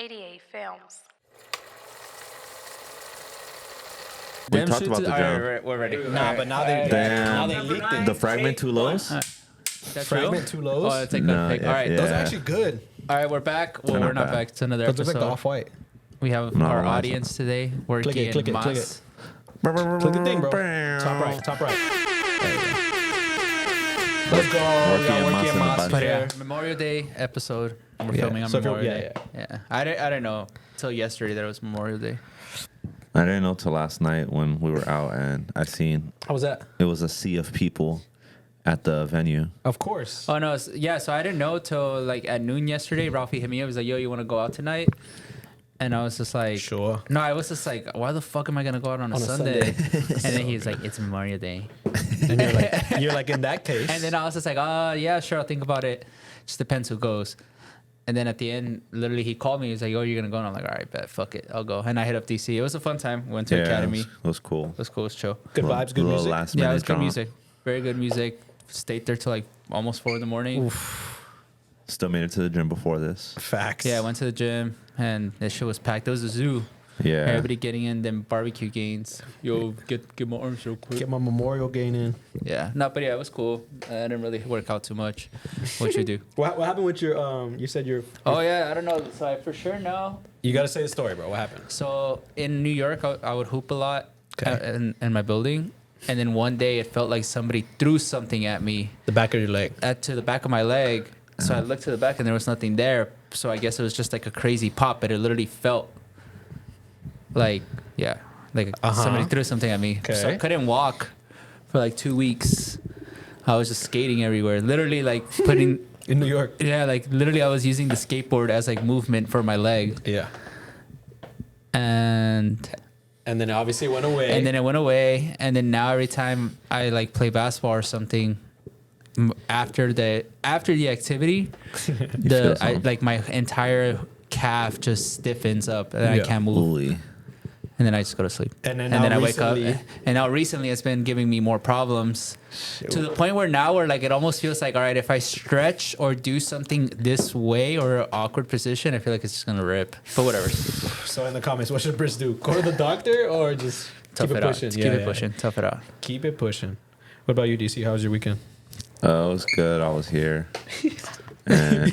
88 Films. We talked about the drum. Right, we're ready. Nah, but now they leaked it. The fragment too lows? That's Fragment true? too lows. Oh, it's like No, a fake. yeah, All right, yeah. Those are actually good. all right, we're back. Well, They're we're not not bad. back. It's another Those look episode. like the off-white. We have No, our no, audience today working Click it, click it, click Mas. it. Click the thing, bro. Top right, top right. There you go. Let's go. Working Working Mas in the Mas back. But here. yeah, Memorial Day episode. We're Yeah. filming on So if you're- Memorial yeah, Day. Yeah. I didn't know until yesterday that it was Memorial Day. I didn't know till last night when we were out and I seen How was that? it was a sea of people at the venue. Of course. Oh no, yeah. So I didn't know till like at noon yesterday. Ralphie hit me up. He was like, "Yo, you want to go out tonight?" And I was just like, Sure. No, I was just like, "Why the fuck am I gonna go out on a Sunday?" And then he's like, "It's Memorial Day." And you're like, in that case. And then I was just like, yeah, sure, I'll think about it. Just depends who goes. And then at the end, literally, he called me. He was like, "Oh, you're gonna go?" And I'm like, "All right, bet, fuck it, I'll go." And I hit up DC. It was a fun time. Went to Academy. It was cool. It was cool. It was chill. Good vibes, good music. Last Yeah, it minute was good drop. music. Very good music. Stayed there till like almost 4 a.m. Still made it to the gym before this. Facts. Yeah, I went to the gym and that shit was packed. There was a zoo. Yeah. Everybody getting in them barbecue gains. Yo, get my arms real quick. Get my Memorial gain in. Yeah, no, but yeah, it was cool. I didn't really work out too much. What you do? What happened with your, you said Oh yeah, I don't know. So I for sure know. You got to say the story, bro. What happened? So in New York, I would hoop a lot Okay. in my building. And then one day it felt like somebody threw something at me The back of your leg. to the back of my leg. So I looked to the back and there was nothing there. So I guess it was just like a crazy pop, but it literally felt like, yeah, like somebody threw something at me. So I Okay. couldn't walk for like 2 weeks. I was just skating everywhere, literally like putting, In New York. yeah, like literally I was using the skateboard as like movement for my leg. Yeah. And And then obviously it went away. And then it went away. And then now every time I like play basketball or something, after the activity, feel something. like my entire calf just stiffens up and I Yeah. can't move. Holy. And then I just go to sleep. And then I now wake up. recently- And now recently it's been giving me more problems to the point where now where like it almost feels like, all right, if I stretch or do something this way or an awkward position, I feel like it's just gonna rip. But whatever. So in the comments, what should Bris do? Go to the doctor or just Tough keep it it out. pushing? Just keep it pushing. Tough it out. Keep it pushing. What about you, DC? How was your weekend? It was good. I was here. And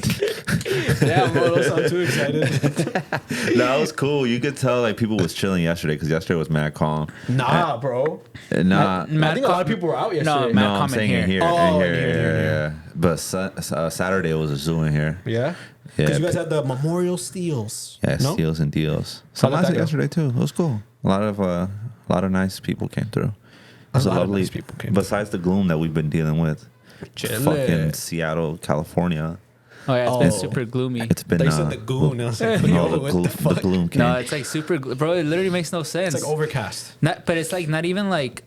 Yeah, bro, don't sound too excited. no, it was cool. You could tell like people was chilling yesterday because yesterday was mad calm. Nah, bro. And not. I think a lot of people were out yesterday. Matt No, I'm comment saying here. in here. Oh, in in here, here, yeah. But Saturday was a zoo in here. Yeah? Yeah. Because you guys had the Memorial Steals. Yeah, No? steals and deals. How So did nice that go? yesterday too. It was cool. A lot of nice people came through. It was A lot of lovely. nice people came besides the gloom that we've been dealing with, Chilling. fucking Seattle, California. Oh yeah, it's been Oh. super gloomy. It's been They said the goon. I was like, yo, what the fuck? the gloom came. No, it's like super, bro. It literally makes no sense. It's like overcast. But it's like not even like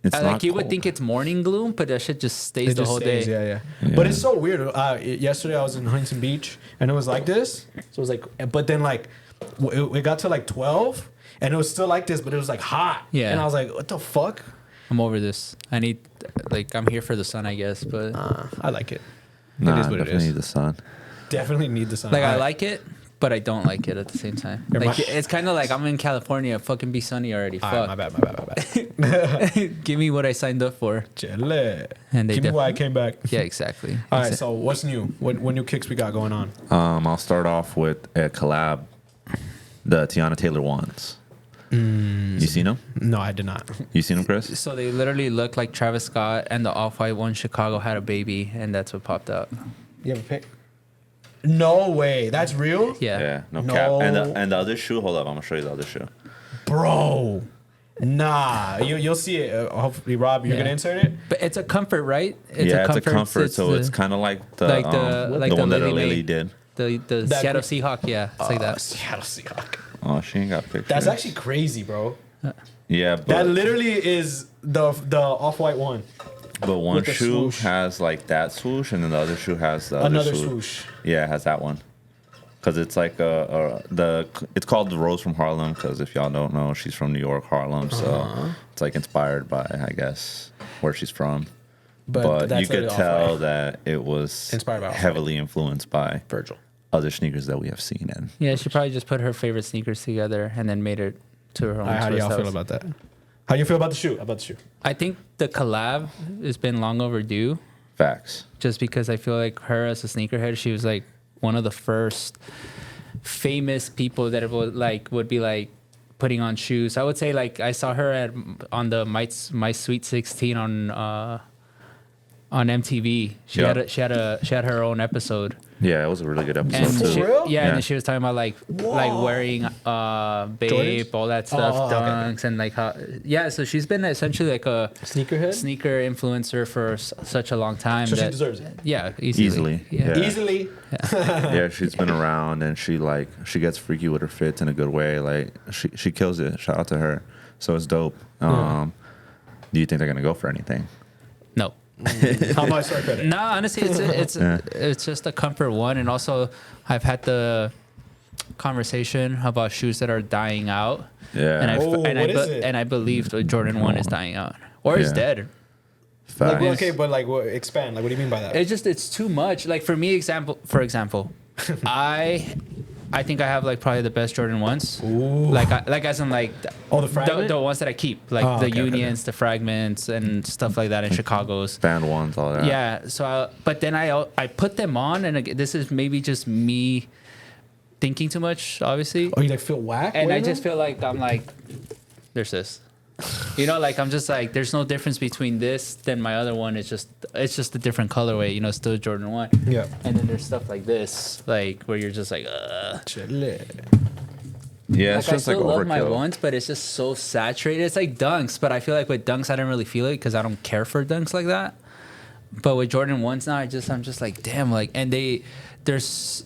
It's like not you would cold. think it's morning gloom, but that shit just stays It the just whole stays, day. Yeah. Yeah. But it's so weird. Yesterday I was in Huntington Beach and it was like this. So it was like, but then like it got to like 12 and it was still like this, but it was like hot. Yeah. And I was like, what the fuck? I'm over this. I need like I'm here for the sun, I guess. But I like it. Nah, it is what it definitely is. the sun. Definitely need the sun. like I Alright. like it, but I don't like it at the same time. You're Like my- it's kind of like I'm in California. Fucking be sunny already. Alright, Fuck. my bad. Give me what I signed up for. Chile. And they Give me why I came back. Yeah, exactly. All right, so what's new? What new kicks we got going on? I'll start off with a collab, the Tiana Taylor ones. You seen them? No, I did not. You seen them, Chris? So they literally look like Travis Scott and the Off-White one Chicago had a baby, and that's what popped up. You have a pick? No way. That's real? Yeah. No, No. cap. And the other shoe. Hold up, I'm gonna show you the other shoe. Bro. Nah. You'll see it. Hopefully, Rob, you're Yeah. going to insert it? But it's a comfort, right? It's a comfort. So it's the, kind of like the like the one that Lily Lily May. did. the That- Seattle Seahawk. Yeah, it's like that. Seattle Seahawk. Oh, she ain't got pictures. That's actually crazy, bro. Yeah, but That literally is the off-white one. but one with the shoe swoosh. has like that swoosh, and then the other shoe has the Another other swoosh. Yeah, it has that one. Cause it's like it's called the Rose from Harlem. Cause if y'all don't know, she's from New York, Harlem. So it's like inspired by, I guess, where she's from. But you that's could the tell off-white. that it was Inspired by Off-White. heavily influenced by Virgil. other sneakers that we have seen in. Yeah, she probably just put her favorite sneakers together and then made it to her own. How do y'all feel about that? How do you feel about the shoe? I think the collab has been long overdue. Facts. Just because I feel like her as a sneakerhead, she was like one of the first famous people that would be like putting on shoes. I would say like I saw her on the My Sweet 16 on MTV. She had her own episode. Yeah, it was a really good episode And too. she, real? yeah, and then she was talking about like wearing Babe, Jordans? all that stuff, dunks, okay. and like how so she's been essentially like a Sneakerhead? sneaker influencer for such a long time. So she deserves it. Yeah, easily. Yeah. Easily. Yeah, she's been around and she gets freaky with her fits in a good way. Like she kills it. Shout out to her. So it's dope. Do you think they're gonna go for anything? No. How much are credit? No, honestly, it's just a comfort one, and also I've had the conversation about shoes that are dying out. Yeah. And I believe the Jordan 1 is dying out or is dead. Facts. Like, okay, but like, expand. Like, what do you mean by that? It's too much. Like for me, for example, I think I have like probably the best Jordan 1s. Ooh. Like as in like the fragment? the ones that I keep, like the okay, Unions, the Fragments, and stuff like that in Chicago's. Band ones, all that. Yeah. So, but then I put them on, and again, this is maybe just me thinking too much, obviously. Oh, you like feel whack? And I just feel like I'm like, there's this. You know, like I'm just like, there's no difference between this than my other one. It's just a different colorway. You know, still Jordan 1. Yeah. And then there's stuff like this, like where you're just like, Yeah, like it's I just like still love my overkill. ones, but it's just so saturated. It's like Dunks, but I feel like with Dunks I don't really feel it because I don't care for Dunks like that. But with Jordan 1s now, I'm just like, damn, like, and there's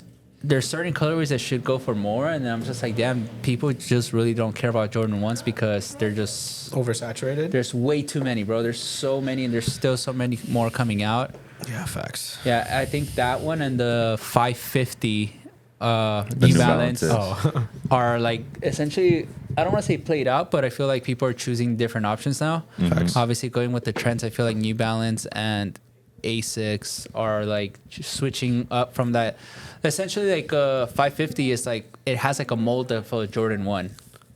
certain colorways that should go for more, and then I'm just like, damn, people just really don't care about Jordan 1s because they're just oversaturated. there's way too many, bro. There's so many, and there's still so many more coming out. Yeah, facts. Yeah, I think that one and the 550 New New Balance Balances. are like essentially, I don't want to say played out, but I feel like people are choosing different options now. Obviously, going with the trends, I feel like New Balance and Asics are like switching up from that. Essentially, like 550 is like it has like a mold of a Jordan 1.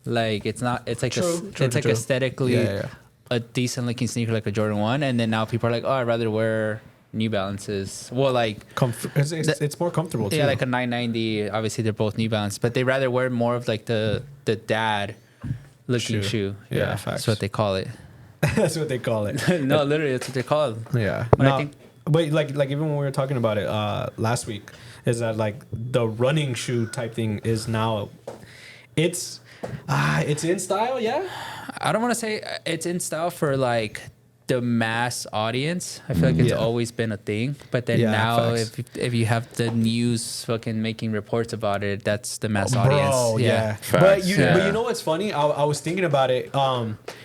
Like it's not. It's like True, aesthetically Yeah. a decent looking sneaker like a Jordan 1, and then now people are like, oh, I'd rather wear New Balances. Well, like It's more comfortable too. yeah, like a 990. Obviously, they're both New Balance, but they rather wear more of like the dad looking shoe. Yeah, facts. that's what they call it. That's what they call it. No, literally, that's what they call it. Yeah. But I think- but like even when we were talking about it last week, is that like the running shoe type thing is now, it's in style, yeah. I don't want to say it's in style for like the mass audience. I feel like it's always been a thing, but then Yeah, now facts. if you have the news fucking making reports about it, that's the mass Bro, audience. yeah. Facts. But you Yeah. know what's funny? I was thinking about it.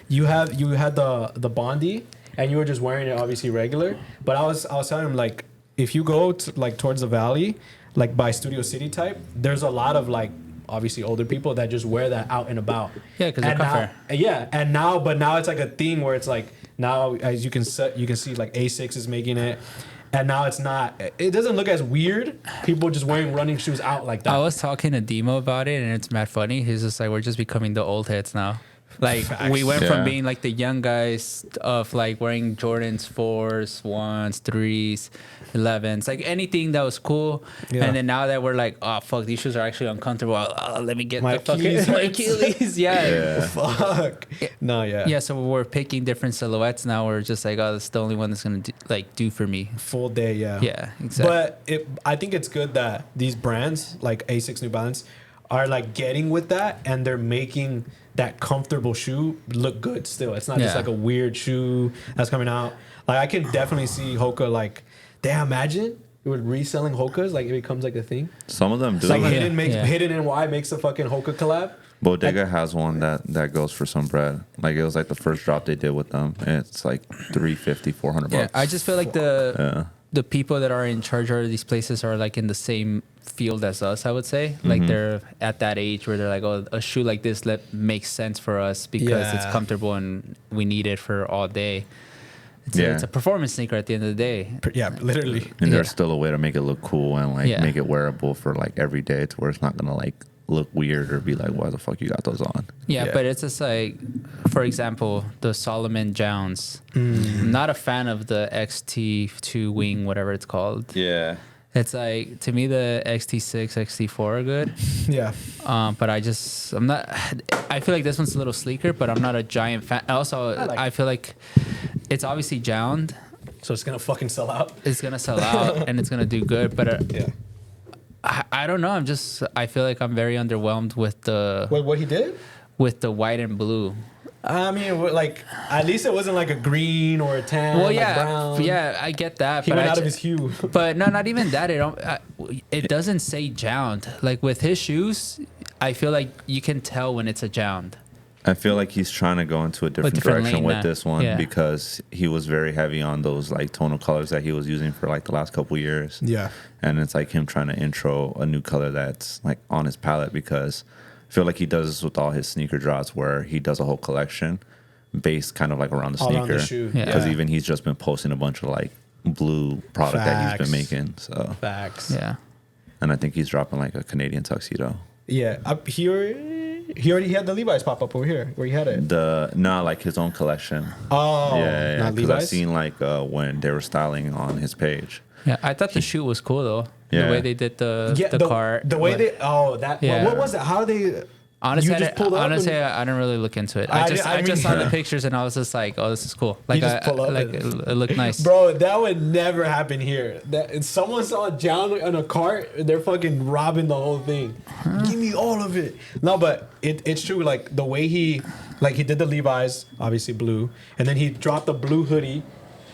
You had the Bondi, and you were just wearing it obviously regular. But I was telling him like, if you go to, like towards the valley, like by Studio City type, there's a lot of like obviously older people that just wear that out and about. Yeah, 'cause they're And now- comfort. Yeah, and now it's like a thing where it's like now as you can see like Asics is making it. And now it's not. It doesn't look as weird. People just wearing running shoes out like that. I was talking to Demo about it, and it's mad funny. He's just like, we're just becoming the old heads now. Like Facts. we went Yeah. from being like the young guys of like wearing Jordans 4s, 1s, 3s, 11s, like anything that was cool. Yeah. And then now that we're like, oh fuck, these shoes are actually uncomfortable. Let me get My the fucking Achilles my hurts. Achilles. Yeah. Yeah. Fuck. No, yeah. Yeah, so we're picking different silhouettes now. We're just like, oh, that's the only one that's gonna do for me. Full day, yeah. Yeah, exactly. But I think it's good that these brands like Asics, New Balance are like getting with that, and they're making that comfortable shoe look good still. It's not just Yeah. like a weird shoe that's coming out. Like I can definitely see Hoka like, damn, imagine it was reselling Hokas, like it becomes like a thing. Some of them do. Like Yeah. Hidden NY makes a fucking Hoka collab. Bodega has one that goes for some bread. Like it was like the first drop they did with them. And it's like $350, $400. Yeah, I just feel like the people that are in charge of these places are like in the same field as us, I would say. Like they're at that age where they're like, oh, a shoe like this makes sense for us because it's Yeah. comfortable and we need it for all day. It's a performance sneaker at the end of the day. Yeah, literally. And there's still a way to make it look cool and like make it wearable for like every day, to where it's not gonna like look weird or be like, why the fuck you got those on? Yeah, but it's just like, for example, the Salomon JJJounds. I'm not a fan of the XT2 wing, whatever it's called. Yeah. It's like, to me, the XT6, XT4 are good. Yeah. But I'm not, I feel like this one's a little sleeker, but I'm not a giant fan. Also, I feel like it's obviously JJJound. So it's going to fucking sell out? It's going to sell out and it's going to do good. But I don't know. I feel like I'm very underwhelmed with what he did? With the white and blue. I mean, like, at least it wasn't like a green or a tan. Well, like brown. Yeah, I get that. He went out of his hue. But no, not even that. It doesn't say JJJound. Like with his shoes, I feel like you can tell when it's a JJJound. I feel like he's trying to go into a different direction with this one because he was very heavy on those like tonal colors that he was using for like the last couple years. Yeah. And it's like him trying to intro a new color that's like on his palette, because I feel like he does this with all his sneaker drops, where he does a whole collection based kind of like around the all sneaker. Around the shoe. Because even he's just been posting a bunch of like blue product that he's been making. So facts. Yeah. And I think he's dropping like a Canadian tuxedo. Yeah. He already had the Levi's pop up over here where he had it. Like his own collection. Oh, yeah. Because I've seen like when they were styling on his page. Yeah, I thought the shoe was cool though. Yeah. The way they did the car. The way what was it? How they? Honestly, I didn't really look into it. I just saw the pictures and I was just like, oh, this is cool. Like, it looked nice. Bro, that would never happen here. If someone saw JJJound on a cart, they're fucking robbing the whole thing. Give me all of it. No, but it's true. Like the way he did the Levi's, obviously blue, and then he dropped the blue hoodie.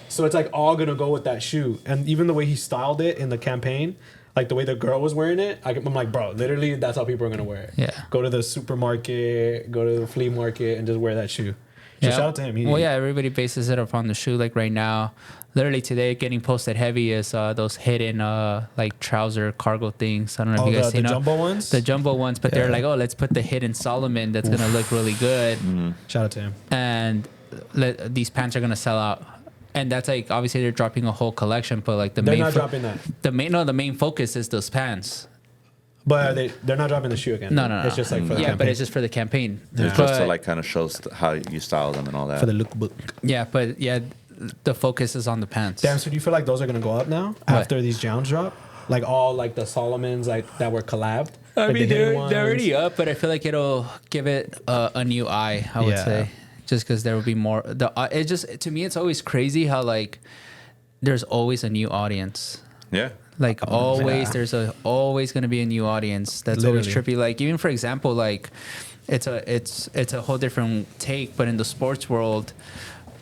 So it's like all gonna go with that shoe. And even the way he styled it in the campaign, like the way the girl was wearing it, I'm like, bro, literally that's how people are gonna wear it. Yeah. Go to the supermarket, go to the flea market, and just wear that shoe. Shout out to him. Everybody bases it upon the shoe. Like right now, literally today, getting posted heavy is those hidden like trouser cargo things. I don't know if you guys seen the jumbo ones. The jumbo ones, but they're like, oh, let's put the hidden Salomon that's gonna look really good. Shout out to him. And these pants are gonna sell out. And that's like, obviously they're dropping a whole collection, but like they're not dropping that. The main focus is those pants. But they're not dropping the shoe again. No. It's just like for the campaign. But it's just for the campaign. It's just to like kind of shows how you style them and all that. For the lookbook. Yeah, but the focus is on the pants. Damn, so do you feel like those are gonna go up now after these JJJounds drop? Like all like the Solomons like that were collabed? I mean, they're already up, but I feel like it'll give it a new eye, I would say. Just because there will be more. It just, to me, it's always crazy how like there's always a new audience. Yeah. Like there's always going to be a new audience. That's always trippy. Like even for example, like it's a whole different take. But in the sports world,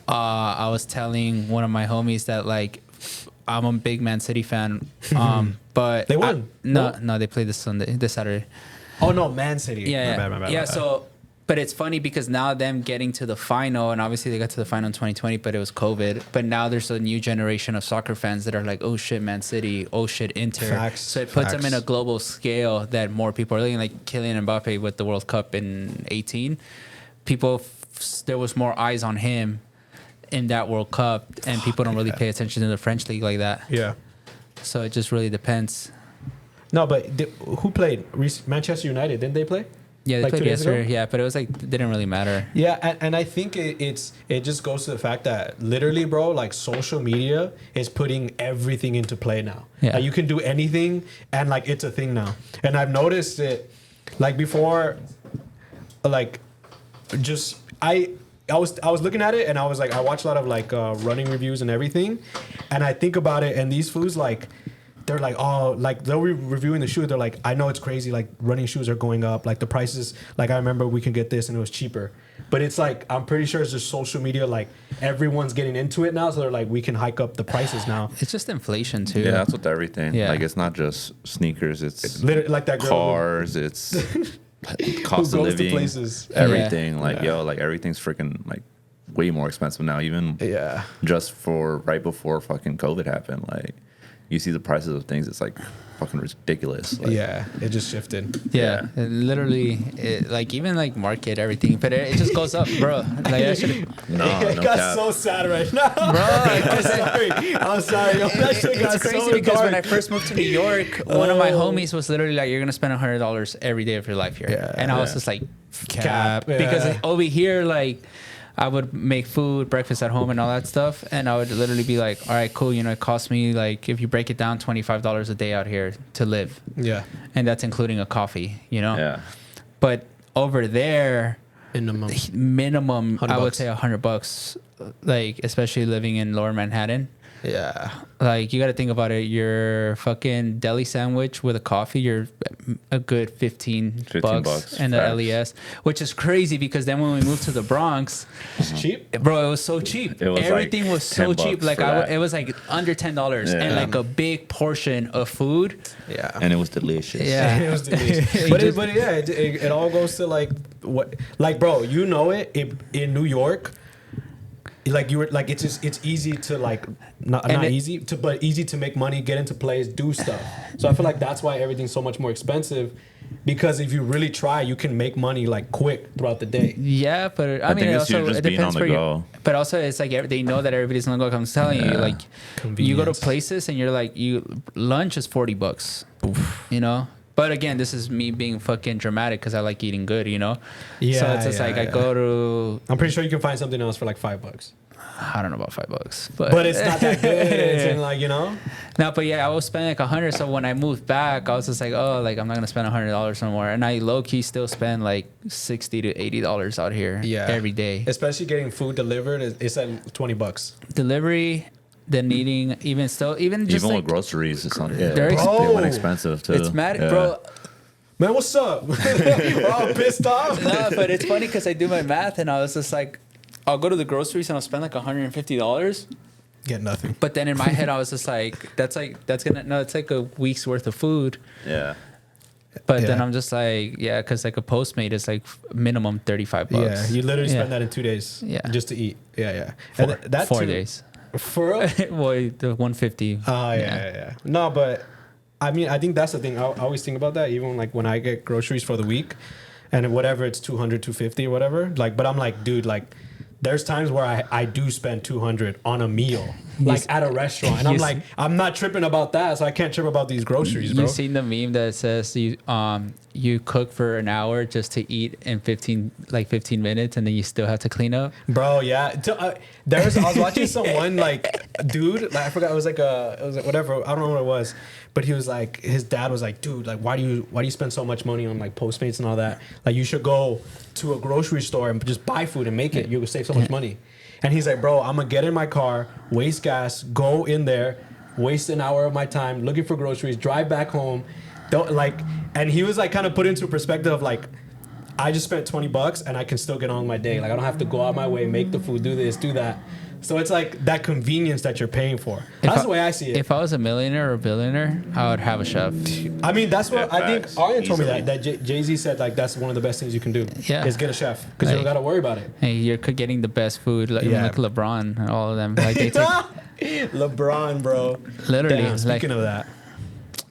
I was telling one of my homies that like I'm a big Man City fan. But they won. No, they played this Saturday. Oh no, Man City. Yeah, my bad. Yeah, so. But it's funny because now them getting to the final, and obviously they got to the final in 2020, but it was COVID. But now there's a new generation of soccer fans that are like, oh shit, Man City, oh shit, Inter. Facts, so it puts them in a global scale that more people are looking, like Kylian Mbappe with the World Cup in 18. There was more eyes on him in that World Cup, and people don't really pay attention to the French league like that. Yeah. So it just really depends. No, but who played? Manchester United, didn't they play? Yeah, they like played 2 days yesterday. ago? Yeah, but it was like, it didn't really matter. Yeah, and I think it just goes to the fact that literally, bro, like social media is putting everything into play now. Yeah. Like, you can do anything, and like it's a thing now. And I've noticed it, like before, like just I was looking at it, and I was like, I watch a lot of like running reviews and everything, and I think about it, and these fools like. They're like, oh, like they'll be reviewing the shoe. They're like, I know it's crazy. Like running shoes are going up. Like the prices, like I remember we can get this and it was cheaper. But it's like, I'm pretty sure it's just social media. Like everyone's getting into it now. So they're like, we can hike up the prices now. It's just inflation too. Yeah, that's with everything. Yeah. Like it's not just sneakers. It's literally like that girl cars. It's cost of living. Places. Everything. Yeah. Like, yo, like everything's freaking like way more expensive now. Even just for right before fucking COVID happened. Like, you see the prices of things, it's like fucking ridiculous. Like, yeah, it just shifted. Yeah, it literally, like even like market everything, but it just goes up, bro. Like I should, no, It no got cap. so sad right now. bro. I'm sorry. I'm sorry. Yo, that shit got It's crazy so because dark. when I first moved to New York, one of my homies was literally like, "You're gonna spend $100 every day of your life here," Yeah, and I was yeah. just like, Cap, "Cap," because yeah. over here, like. I would make food, breakfast at home, and all that stuff, and I would literally be like, "All right, cool. You know, it costs me like if you break it down, $25 a day out here to live, Yeah. and that's including a coffee. You know, Yeah. But over there, minimum, I would $100. say $100, like especially living in Lower Manhattan. Yeah. Like you got to think about it. Your fucking deli sandwich with a coffee, you're a good 15 bucks and the facts. LES, which is crazy because then when we moved to the Bronx, It's cheap. bro, it was so cheap. It was Everything like was so 10 cheap. bucks Like for that. it was like under $10 and Yeah. like a big portion of food. Yeah. And it was delicious. Yeah. It was delicious. but yeah, it all goes to like what, like, bro, you know it in New York. Like you were like it's easy to like not easy to but easy to make money, get into plays, do stuff. So I feel like that's why everything's so much more expensive, because if you really try, you can make money like quick throughout the day. Yeah, but I mean, think it it's you also just it being depends on the where you. go. But also, it's like they know that everybody's gonna go. I'm telling you, Yeah. like you go to Convenience. places and you're like, lunch is $40. You know. But again, this is me being fucking dramatic because I like eating good. You know. Yeah, So it's just yeah, like I yeah. go to. I'm pretty sure you can find something else for like $5. I don't know about $5, But it's not that good. It's in like, you know. No, but yeah, I was spending like 100. So when I moved back, I was just like, oh, like I'm not gonna spend $100 no more. And I low key still spend like $60 to $80 out here. Yeah. Every day. Especially getting food delivered, it's at $20. Delivery, then eating, even just Even like, with groceries, it's on. Yeah, Very they went expensive. expensive too. it's mad, Yeah. bro. Man, what's up? We're all pissed off. No, but it's funny because I do my math and I was just like, I'll go to the groceries and I'll spend like $150. Get nothing. But then in my head, I was just like, it's like a week's worth of food. Yeah. But then Yeah. I'm just like, yeah, because like a Postmate is like minimum $35. Yeah, you literally Yeah. spend that in 2 days. Yeah. Just to eat. Yeah, yeah. Four, And that 4 too- days. For real? Boy, the 150. Oh, yeah. No, but I mean, I think that's the thing. I always think about that, even like when I get groceries for the week and whatever, it's 200, 250 or whatever. Like, but I'm like, dude, like, there's times where I do spend 200 on a meal, like at a restaurant. And I'm you like, I'm not tripping about that, so I can't trip about these groceries, bro. You seen the meme that says you cook for an hour just to eat in 15 minutes and then you still have to clean up? Bro, yeah. I was watching someone like, dude, like, I forgot, it was like whatever, I don't know what it was, but he was like, his dad was like, dude, like, why do you spend so much money on like Postmates and all that? Like, you should go to a grocery store and just buy food and make it. You would save so much money. And he's like, bro, I'm gonna get in my car, waste gas, go in there, waste an hour of my time looking for groceries, drive back home. Don't like, and he was like kind of put into perspective of like, I just spent $20 and I can still get on with my day. Like, I don't have to go out my way, make the food, do this, do that. So it's like that convenience that you're paying for. That's the way I see it. If I was a millionaire or billionaire, I would have a chef. I mean, that's what Yeah, I think. facts. Arya told me Easily. that Jay-Z said like that's one of the best things you can do. Yeah. Is get a chef because you don't Like- got to worry about it. Hey, you're getting the best food. Like, Yeah. like LeBron and all of them. Like they take LeBron, bro. literally. Damn, like, speaking of that,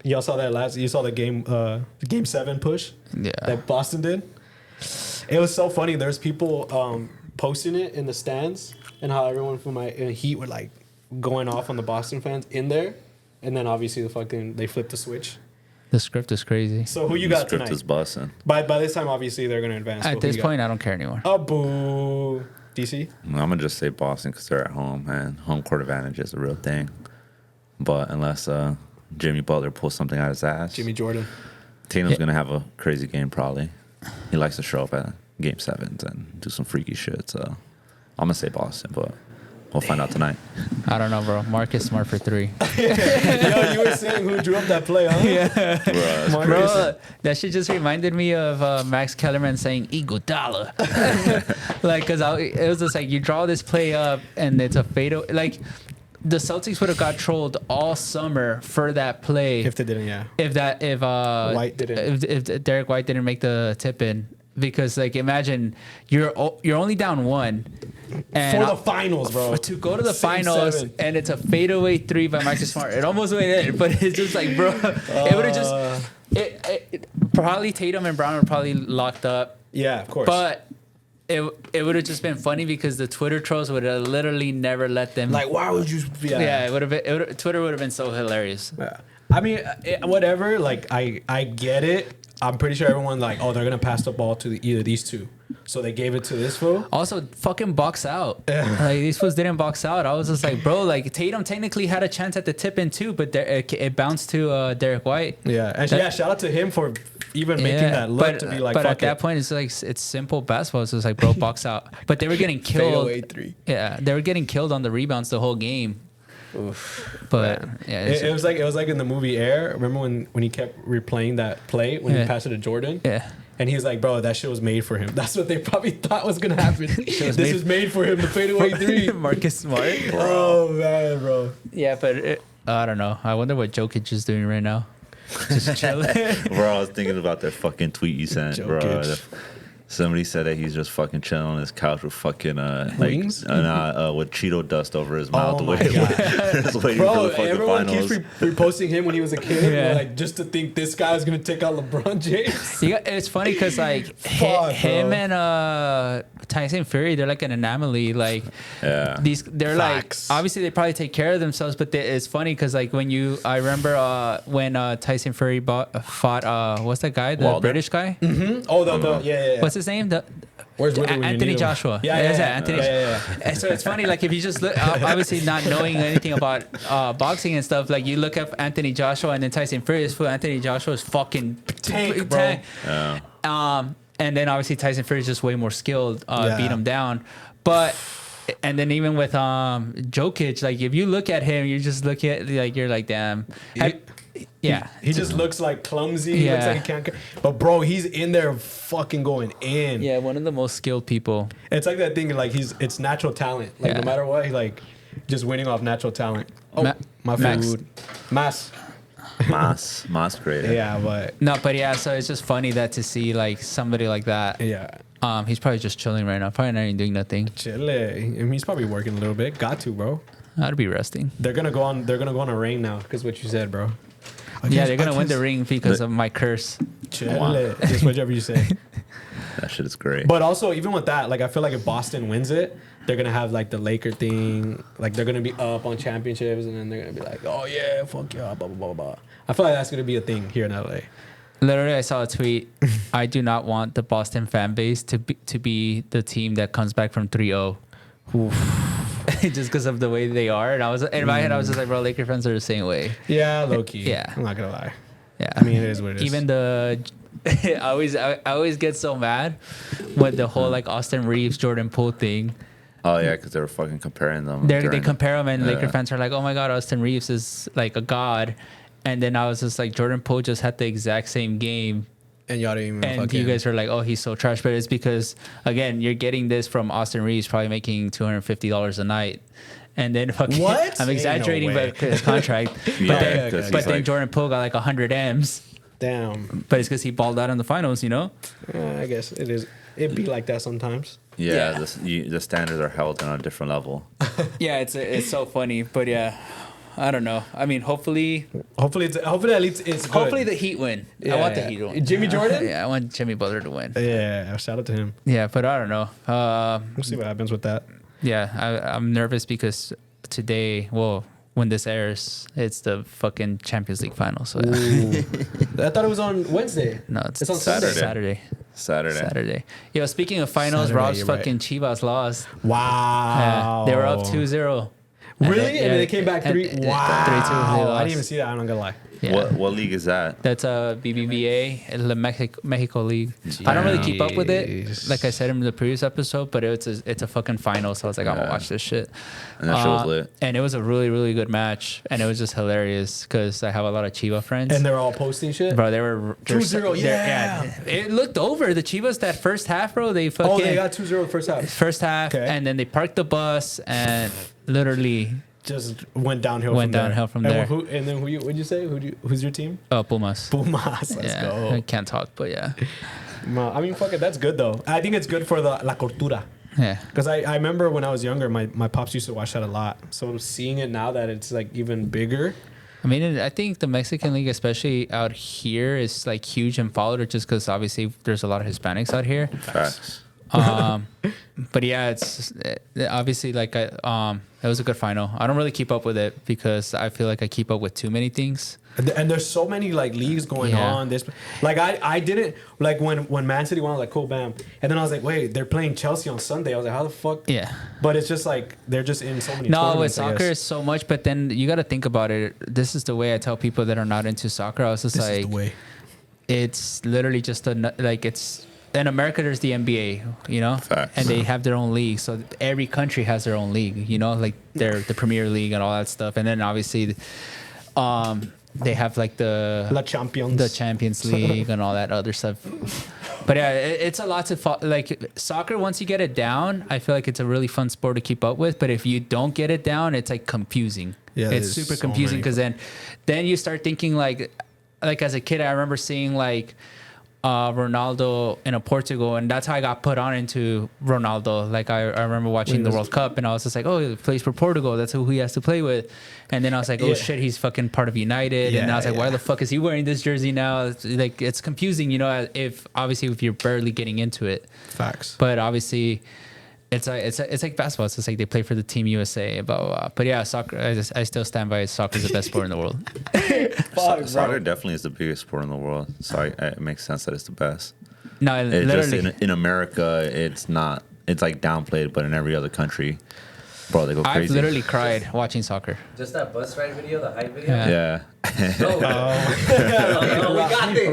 y'all saw that you saw the game 7 push yeah. that Boston did. It was so funny. There's people posting it in the stands and how everyone from my Heat were like going off on the Boston fans in there, and then obviously they flipped the switch. The script is crazy. So who you The got script tonight? is busting. By this time, obviously they're gonna advance. but At who this you got? point, I don't care anymore. Oh, boo. DC? I'm gonna just say Boston because they're at home, man. Home court advantage is a real thing. But unless Jimmy Butler pulls something out of his ass, Jimmy Jordan. Tatum's Yeah. gonna have a crazy game probably. He likes to show up at game 7s and do some freaky shit. So I'm gonna say Boston, but we'll find out tonight. I don't know, bro. Marcus Smart for 3. Yo, you were saying who drew up that play, huh? Yeah. Bruh, Marcus. Bro, that shit just reminded me of Max Kellerman saying Iguodala. Like, because it was just like, you draw this play up and it's a fadeaway. Like, the Celtics would have got trolled all summer for that play If they didn't, yeah. if White didn't. if Derek White didn't make the tip in, because like imagine you're only down 1, and For the finals, bro. to go to the Same finals, 7. and it's a fadeaway 3 by Marcus Smart. It almost went in, but it's just like, bro, it would have just probably Tatum and Brown were probably locked up, Yeah, of course. but it would have just been funny because the Twitter trolls would have literally never let them. like, why would you? Yeah, it would have been. Twitter would have been so hilarious. Yeah. I mean, whatever. Like, I get it. I'm pretty sure everyone like, oh, they're gonna pass the ball to either these two, so they gave it to this fool. Also, fucking box out. Like these fools didn't box out. I was just like, bro, like Tatum technically had a chance at the tip in too, but it bounced to Derek White. Yeah, and shout out to him for even making that look to be like. But fuck at that point, it's like it's simple basketball. It's just like, bro, box out. But they were getting killed. Fadeaway 3. Yeah, they were getting killed on the rebounds the whole game. Oof. But yeah, It was like in the movie Air. Remember when he kept replaying that play when he passed it to Jordan? Yeah. And he was like, bro, that shit was made for him. That's what they probably thought was gonna happen. This made- was made for him to fade away 3. Marcus Smart. Oh man, bro. Yeah, but I don't know. I wonder what Jokic is doing right now. Just chilling. Bro, I was thinking about that fucking tweet you sent, bro. Jokic. Somebody said that he's just fucking chilling on his couch with fucking Wings? with Cheeto dust over his mouth. Oh my waiting, God. just waiting for Bro, the fucking everyone finals. keeps reposting him when he was a kid, Yeah. like just to think this guy is gonna take out LeBron James. It's funny because like Fuck, him bro. and Tyson Fury, they're like an anomaly. Like Yeah. they're Facts. like obviously they probably take care of themselves, but it's funny because like I remember when Tyson Fury fought what's that guy, the Wilder? British guy? Oh, yeah. What's his name? Where's Willie when you Anthony need him? Joshua. Yeah, Anthony. yeah. And so it's funny, like if you just look, obviously not knowing anything about boxing and stuff, like you look up Anthony Joshua and then Tyson Fury. Anthony Joshua is fucking Tank, bro. Yeah. And then obviously Tyson Fury is just way more skilled, Yeah. beat him down. But and then even with Jokic, like if you look at him, you just look at like you're like, damn. Yeah. He just looks like clumsy. He looks Yeah. like he can't. But bro, he's in there fucking going in. Yeah, one of the most skilled people. It's like that thing. Like it's natural talent. Like Yeah. no matter what, he like just winning off natural talent. Oh, my Max. food. Mass. Mas great. Yeah, but No, but yeah, so it's just funny that to see like somebody like that. yeah. He's probably just chilling right now. Probably not even doing nothing. Chile. I mean, he's probably working a little bit. Got to, bro. I'd be resting. They're gonna go on a reign now because what you said, bro. Yeah, they're gonna win the ring because of my curse. Chile. Just whatever you say. That shit is great. But also, even with that, like I feel like if Boston wins it, they're gonna have like the Laker thing. Like they're gonna be up on championships, and then they're gonna be like, "Oh yeah, fuck yeah, blah blah blah blah." I feel like that's gonna be a thing here in LA. Literally, I saw a tweet. I do not want the Boston fan base to be the team that comes back from 3-0. Just because of the way they are. And I was in my head, I was just like, bro, Laker fans are the same way. Yeah, low key. Yeah. I'm not gonna lie. Yeah. I mean, it is what it is. Even I always get so mad with the whole like Austin Reeves, Jordan Poole thing. Oh yeah, because they were fucking comparing them. They during- compare him, and Yeah. Laker fans are like, "Oh my God, Austin Reeves is like a god," and then I was just like, Jordan Poole just had the exact same game, and y'all didn't even and fucking. you guys are like, "Oh, he's so trash," but it's because again, you're getting this from Austin Reeves, probably making $250 a night, and then fucking What? I'm exaggerating, Ain't no but his contract, Yeah, but 'cause then he's like- Jordan Poole got like 100 M's, Damn. but it's because he balled out in the finals, you know. I guess it is. It'd be like that sometimes. Yeah, Yeah. the standards are held on a different level. Yeah, it's so funny, but yeah, I don't know. I mean, hopefully Hopefully at least it's good. hopefully the Heat win. I want the Heat to win. Jimmy Jordan. Yeah, I want Jimmy Butler to win. Yeah, shout out to him. Yeah, but I don't know. We'll see what happens with that. Yeah, I'm nervous because today, well, when this airs, it's the fucking Champions League final. So yeah. Ooh. I thought it was on Wednesday. No, It's on Saturday. Saturday. Yo, speaking of finals, Saturday, Rob's you're fucking Chivas lost. Wow. They were up 2-0. Really? And then they came back 3. and- Wow. 3-2, they I lost. didn't even see that. I'm not gonna lie. Yeah. What league is that? That's a BBVA, the Mexico League. I don't really keep up with it, Jeez. like I said in the previous episode, but it's a fucking final, so I was like, I'm gonna watch this shit. And that shit was lit. And it was a really, really good match, and it was just hilarious because I have a lot of Chiva friends. And they're all posting shit. Bro, they were 2-0, they're- yeah. It looked over. The Chivas that first half, bro, they fucking Oh, they got 2-0 the first half. first half, Okay. and then they parked the bus and literally Just went downhill. Went from downhill from and there. And then what'd you say? Who's your team? Pumas. Pumas. Let's Yeah, go. I can't talk, but yeah. I mean, fuck it. That's good though. I think it's good for the la cultura. Yeah. Because I remember when I was younger, my pops used to watch that a lot. So seeing it now that it's like even bigger. I mean, I think the Mexican League, especially out here, is like huge and followed just because obviously there's a lot of Hispanics out here. Facts. But yeah, it's obviously like it was a good final. I don't really keep up with it because I feel like I keep up with too many things. And there's so many like leagues going on. This like I didn't like when Man City won. I was like, cool, bam. And then I was like, wait, they're playing Chelsea on Sunday. I was like, how the fuck? Yeah. But it's just like they're just in so many. No, with soccer is so much, but then you got to think about it. This is the way I tell people that are not into soccer. I was just This like, is the way. It's literally just it's. In America, there's the NBA, you know, Facts. and they have their own league. So every country has their own league, you know, like the Premier League and all that stuff. And then obviously, they have like the Champions League and all that other stuff. But yeah, it's a lot to like soccer. Once you get it down, I feel like it's a really fun sport to keep up with. But if you don't get it down, it's like confusing. Yeah, it's super confusing because then you start thinking like as a kid, I remember seeing like Ronaldo in a Portugal, and that's how I got put on into Ronaldo. Like I remember watching the World Cup, and I was just like, oh, he plays for Portugal. That's who he has to play with. And then I was like, oh shit, he's fucking part of United. And I was like, why the fuck is he wearing this jersey now? It's confusing, you know. If you're barely getting into it. Facts. But obviously, it's like basketball. It's just like they play for the Team USA, blah, blah, blah. But yeah, soccer. I still stand by soccer is the best sport in the world. Soccer definitely is the biggest sport in the world. So it makes sense that it's the best. No, literally. Just in America, it's not. It's like downplayed, but in every other country, bro, they go crazy. I've literally cried watching soccer. Just that bus ride video, the hype video. Yeah. We got this.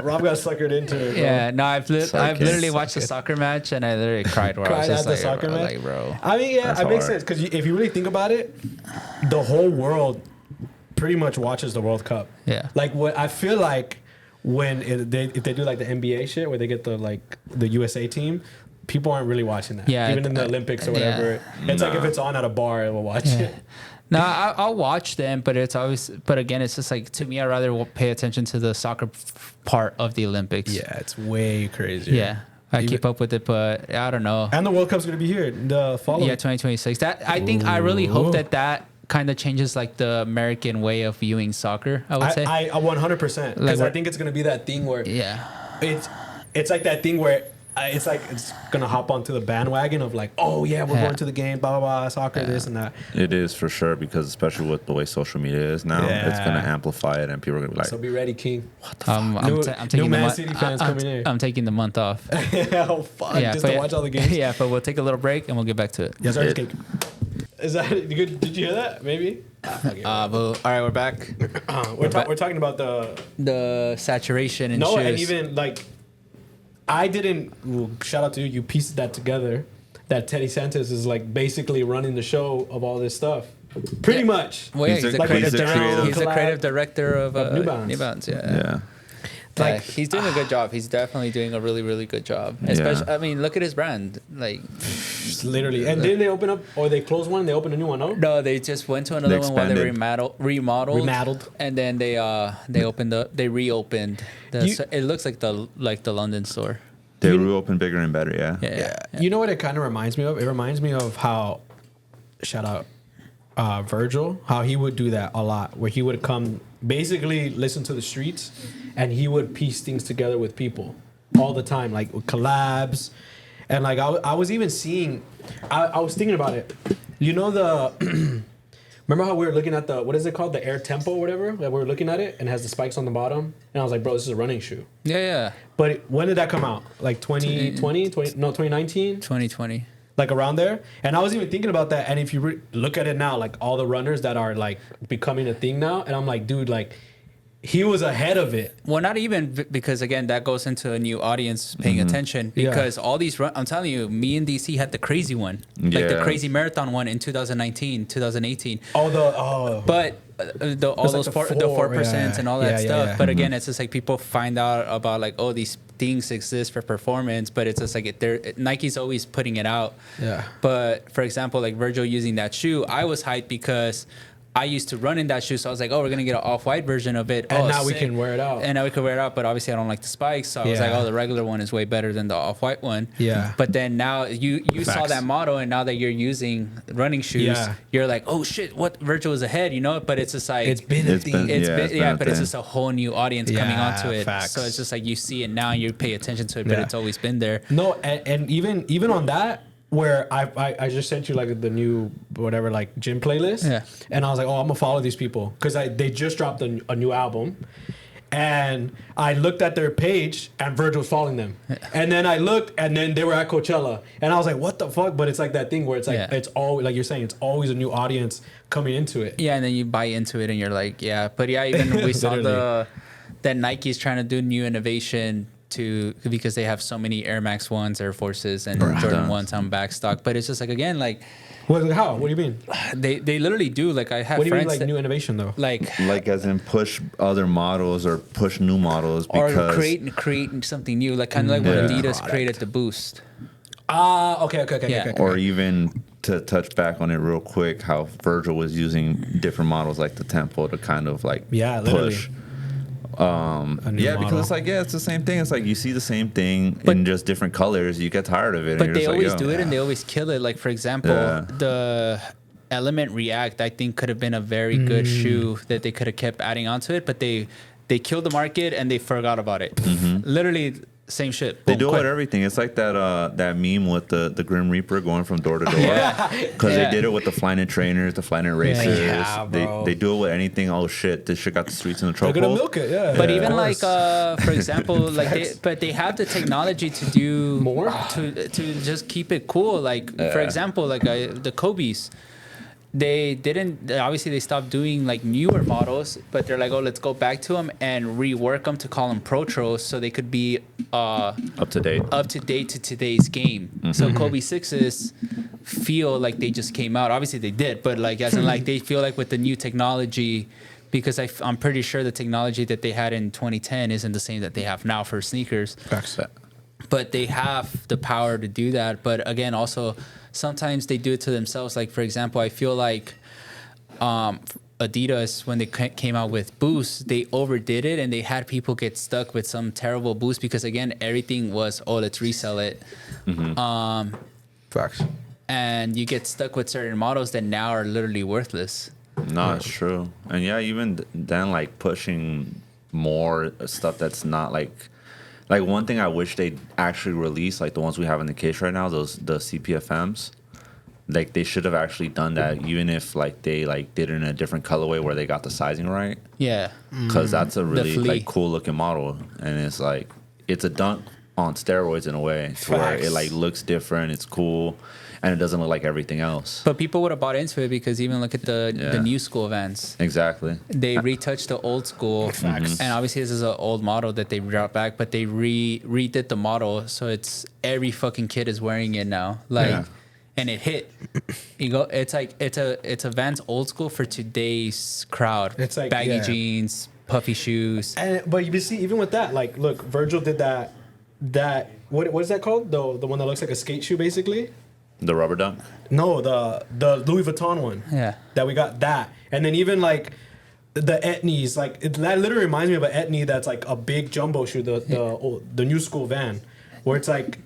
Rob got suckered into it. Bro. Yeah, no, I've literally watched a soccer match and I literally cried. Where I was just at the soccer match, like, bro. I mean, yeah, it makes sense because if you really think about it, the whole world pretty much watches the World Cup. Yeah, like what I feel like when if they do like the NBA shit where they get the USA team. People aren't really watching that. Yeah, even in the Olympics or whatever. Yeah. It's like if it's on at a bar, we'll watch it. No, I'll watch them, but it's always. But again, it's just like to me, I rather pay attention to the soccer part of the Olympics. Yeah, it's way crazier. Yeah, I keep up with it, but I don't know. And the World Cup's gonna be here the following. Yeah, 2026. That I think I really hope that kind of changes like the American way of viewing soccer. I would say. I 100% because I think it's gonna be that thing where it's like that thing where. It's like it's gonna hop onto the bandwagon of like, oh yeah, we're going to the game, blah blah blah, soccer, this and that. It is for sure because especially with the way social media is now, it's gonna amplify it, and people are gonna be like, "So be ready, King." What the fuck? I'm taking Man City fans coming in. I'm taking the month off. Oh fuck! Yeah, just to watch all the games. Yeah, but we'll take a little break and we'll get back to it. Yes, sir. Is that good? Did you hear that? Maybe. All right, we're back. We're talking about the saturation and shoes. And even like. I didn't. Well, shout out to you. You pieced that together. That Teddy Santos is like basically running the show of all this stuff. Pretty much. Well, yeah, he's the creative director of New Balance. Yeah. Like he's doing a good job. He's definitely doing a really, really good job. Especially, I mean, look at his brand. Like, literally. And didn't they open up or they closed one? They opened a new one. No, they just went to another one while they remodeled, and then they reopened. It looks like the London store. They reopened bigger and better. Yeah. You know what it kind of reminds me of? It reminds me of how, shout out, Virgil, how he would do that a lot, where he would come basically listen to the streets, and he would piece things together with people all the time, like with collabs, and like I was even seeing, I was thinking about it. You know remember how we were looking at what is it called, the Air Tempo or whatever? That we were looking at it and it has the spikes on the bottom, and I was like, bro, this is a running shoe. Yeah. But when did that come out? Like 2019? 2020. Like around there. And I was even thinking about that. And if you look at it now, like all the runners that are like becoming a thing now, and I'm like, dude, like he was ahead of it. Well, not even because again, that goes into a new audience paying attention because all these I'm telling you, me and DC had the crazy one, like the crazy marathon one in 2019, 2018. But all those the 4% and all that stuff. Yeah. But again, it's just like people find out about like, oh, these things exist for performance, but it's just like Nike's always putting it out. Yeah. But for example, like Virgil using that shoe, I was hyped because I used to run in that shoe, so I was like, oh, we're gonna get an off-white version of it. And oh, now we sick. can wear it out. And now we can wear it out, but obviously I don't like the spikes, so I was like, oh, the regular one is way better than the off-white one. Yeah. But then now you saw Facts. that model, and now that you're using running shoes, you're like, oh shit, what Virgil is ahead, you know? But it's just like It's been a thing. But it's just a whole new audience coming onto it. Facts. So it's just like you see it now, and you pay attention to it, but it's always been there. No, and even on that, where I just sent you like the new whatever like gym playlist, and I was like, oh, I'm gonna follow these people because they just dropped a new album, and I looked at their page and Virgil was following them, and then I looked and then they were at Coachella, and I was like, what the fuck? But it's like that thing where it's like it's always like you're saying, it's always a new audience coming into it. Yeah, and then you buy into it and you're like, yeah, but yeah, even we saw that Nike's trying to do new innovation because they have so many Air Max 1s, Air Forces, and Jordan 1s on back stock. But it's just like, again, like... How? What do you mean? They literally do. Like, I have what do you friends mean, like, new innovation, though? Like as in push other models or push new models because... Or create something new. Like, kind of like what Adidas created the Boost. Okay. Or even to touch back on it real quick, how Virgil was using different models like the Tempo to kind of like push... because it's like it's the same thing. It's like you see the same thing in just different colors. You get tired of it. But they always do it, and they always kill it. Like, for example, the Element React, I think, could have been a very good shoe that they could have kept adding onto it. But they killed the market and they forgot about it. Literally. Same shit. They do it with everything. It's like that meme with the Grim Reaper going from door to door. Because they did it with the Flyknit trainers, the Flyknit racers. They do it with anything. Oh shit, this shit got the streets in the chokehold. They're gonna milk it, But even like, for example, like they have the technology to do more to just keep it cool. Like for example, like the Kobe's. They didn't, obviously they stopped doing like newer models, but they're like, oh, let's go back to them and rework them to call them Protros so they could be up to date to today's game. So Kobe 6s feel like they just came out. Obviously they did, but like as in like they feel like with the new technology, because I'm pretty sure the technology that they had in 2010 isn't the same that they have now for sneakers. But they have the power to do that. But again, also sometimes they do it to themselves. Like, for example, I feel like Adidas, when they came out with Boost, they overdid it and they had people get stuck with some terrible Boost because, again, everything was, oh, let's resell it. Facts. And you get stuck with certain models that now are literally worthless. No, it's true. And yeah, even then, like pushing more stuff that's not like one thing I wish they'd actually release, like the ones we have in the case right now, the CPFMs. Like they should have actually done that, even if like they like did it in a different colorway where they got the sizing right. Yeah, because that's a really like cool looking model, and it's like it's a dunk on steroids in a way, to where it like looks different, it's cool, and it doesn't look like everything else. But people would have bought into it because even look at the new school Vans. Exactly. They retouched the old school, and obviously this is an old model that they brought back, but they redid the model so it's every fucking kid is wearing it now. Like, and it hit. You go. It's like it's a Vans old school for today's crowd. It's like baggy jeans, puffy shoes. But you see, even with that, like, look, Virgil did that. What is that called? The one that looks like a skate shoe, basically. The rubber dunk? No, the Louis Vuitton one. Yeah. That we got that. And then even like the Etnies, like that literally reminds me of an Etnie that's like a big jumbo shoe, the new school Van, where it's like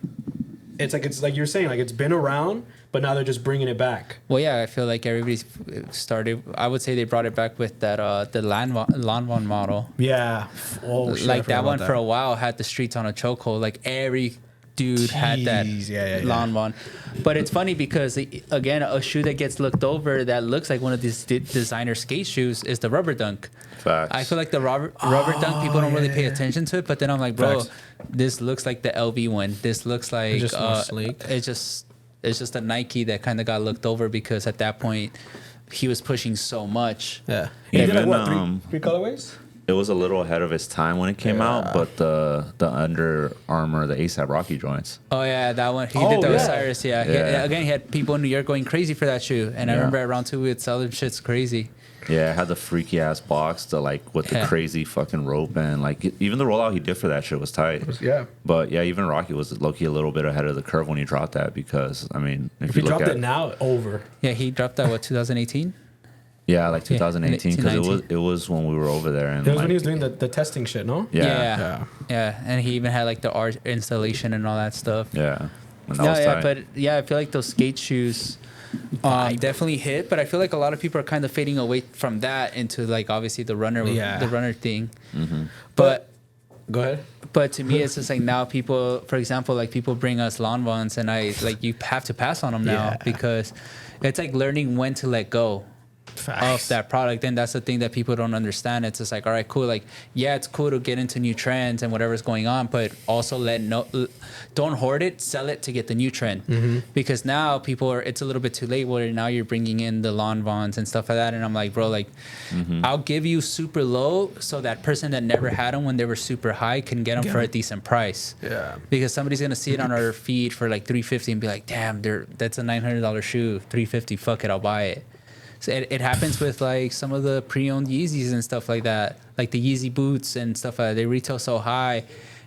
you're saying, like it's been around, but now they're just bringing it back. Well, yeah, I feel like everybody's started. I would say they brought it back with that the Lanvin model. Yeah. Oh, shit, like that one for a while had the streets on a chokehold. Like every dude had that Lanvin. But it's funny because, again, a shoe that gets looked over that looks like one of these designer skate shoes is the rubber dunk. Facts. I feel like the rubber dunk, people don't really pay attention to it, but then I'm like, bro, this looks like the LV one. This looks like it's just more sleek. It's just a Nike that kind of got looked over because at that point he was pushing so much. Yeah. Even, did like, what, three colorways? It was a little ahead of its time when it came out, but the Under Armour, the ASAP Rocky joints. Oh yeah, that one. He did that with Cyrus. Yeah. Again, he had people in New York going crazy for that shoe, and I remember at round 2 we would sell them shits crazy. Yeah, it had the freaky ass box, with the crazy fucking rope, and like even the rollout he did for that shit was tight. But yeah, even Rocky was low-key a little bit ahead of the curve when he dropped that, because I mean, if you dropped it now, over. Yeah, he dropped that 2018. Yeah, like 2018, because 19. it was when we were over there, and It was like, when he was doing the testing shit, no? Yeah. And he even had like the art installation and all that stuff. yeah. And that No, was yeah, tight. but yeah, I feel like those skate shoes definitely hit, but I feel like a lot of people are kind of fading away from that into like obviously the runner thing. But Go ahead. But to me, it's just like now people, for example, like people bring us lawn ones, and I like you have to pass on them now because it's like learning when to let go of that product. And that's the thing that people don't understand. It's just like, all right, cool. Like, yeah, it's cool to get into new trends and whatever's going on, but also don't hoard it, sell it to get the new trend. Because now people are, it's a little bit too late where now you're bringing in the lawn vons and stuff like that. And I'm like, bro, like, I'll give you super low so that person that never had them when they were super high can get them for a decent price. Yeah. Because somebody's going to see it on our feed for like $350 and be like, damn, that's a $900 shoe, $350, fuck it, I'll buy it. So it happens with like some of the pre-owned Yeezys and stuff like that, like the Yeezy boots and stuff like that. They retail so high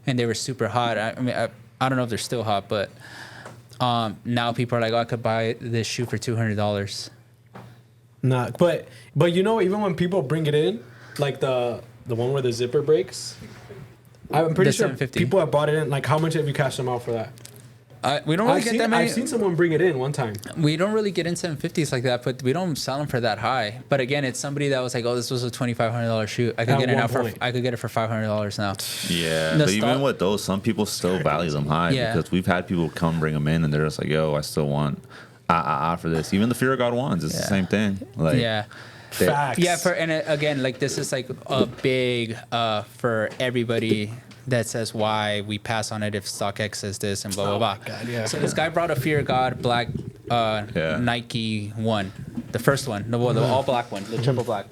and they were super hot. I mean, I don't know if they're still hot, but now people are like, oh, I could buy this shoe for $200. Nah, but you know, even when people bring it in, like the one where the zipper breaks, I'm pretty The sure 750. people have bought it in. Like, how much have you cashed them out for that? We don't really get that many. I've seen someone bring it in one time. We don't really get in 750s like that, but we don't sell them for that high. But again, it's somebody that was like, oh, this was a $2,500 shoe. I could get it now I could get it for $500 now. Yeah, but even with those, some people still value them high because we've had people come bring them in and they're just like, yo, I still want for this. Even the Fear of God ones, it's the same thing. Like, Facts. Yeah, again, like this is like a big for everybody that says why we pass on it if StockX says this and blah blah blah. God, yeah. So this guy brought a Fear of God black Nike one, the first one, the all black one, the triple black,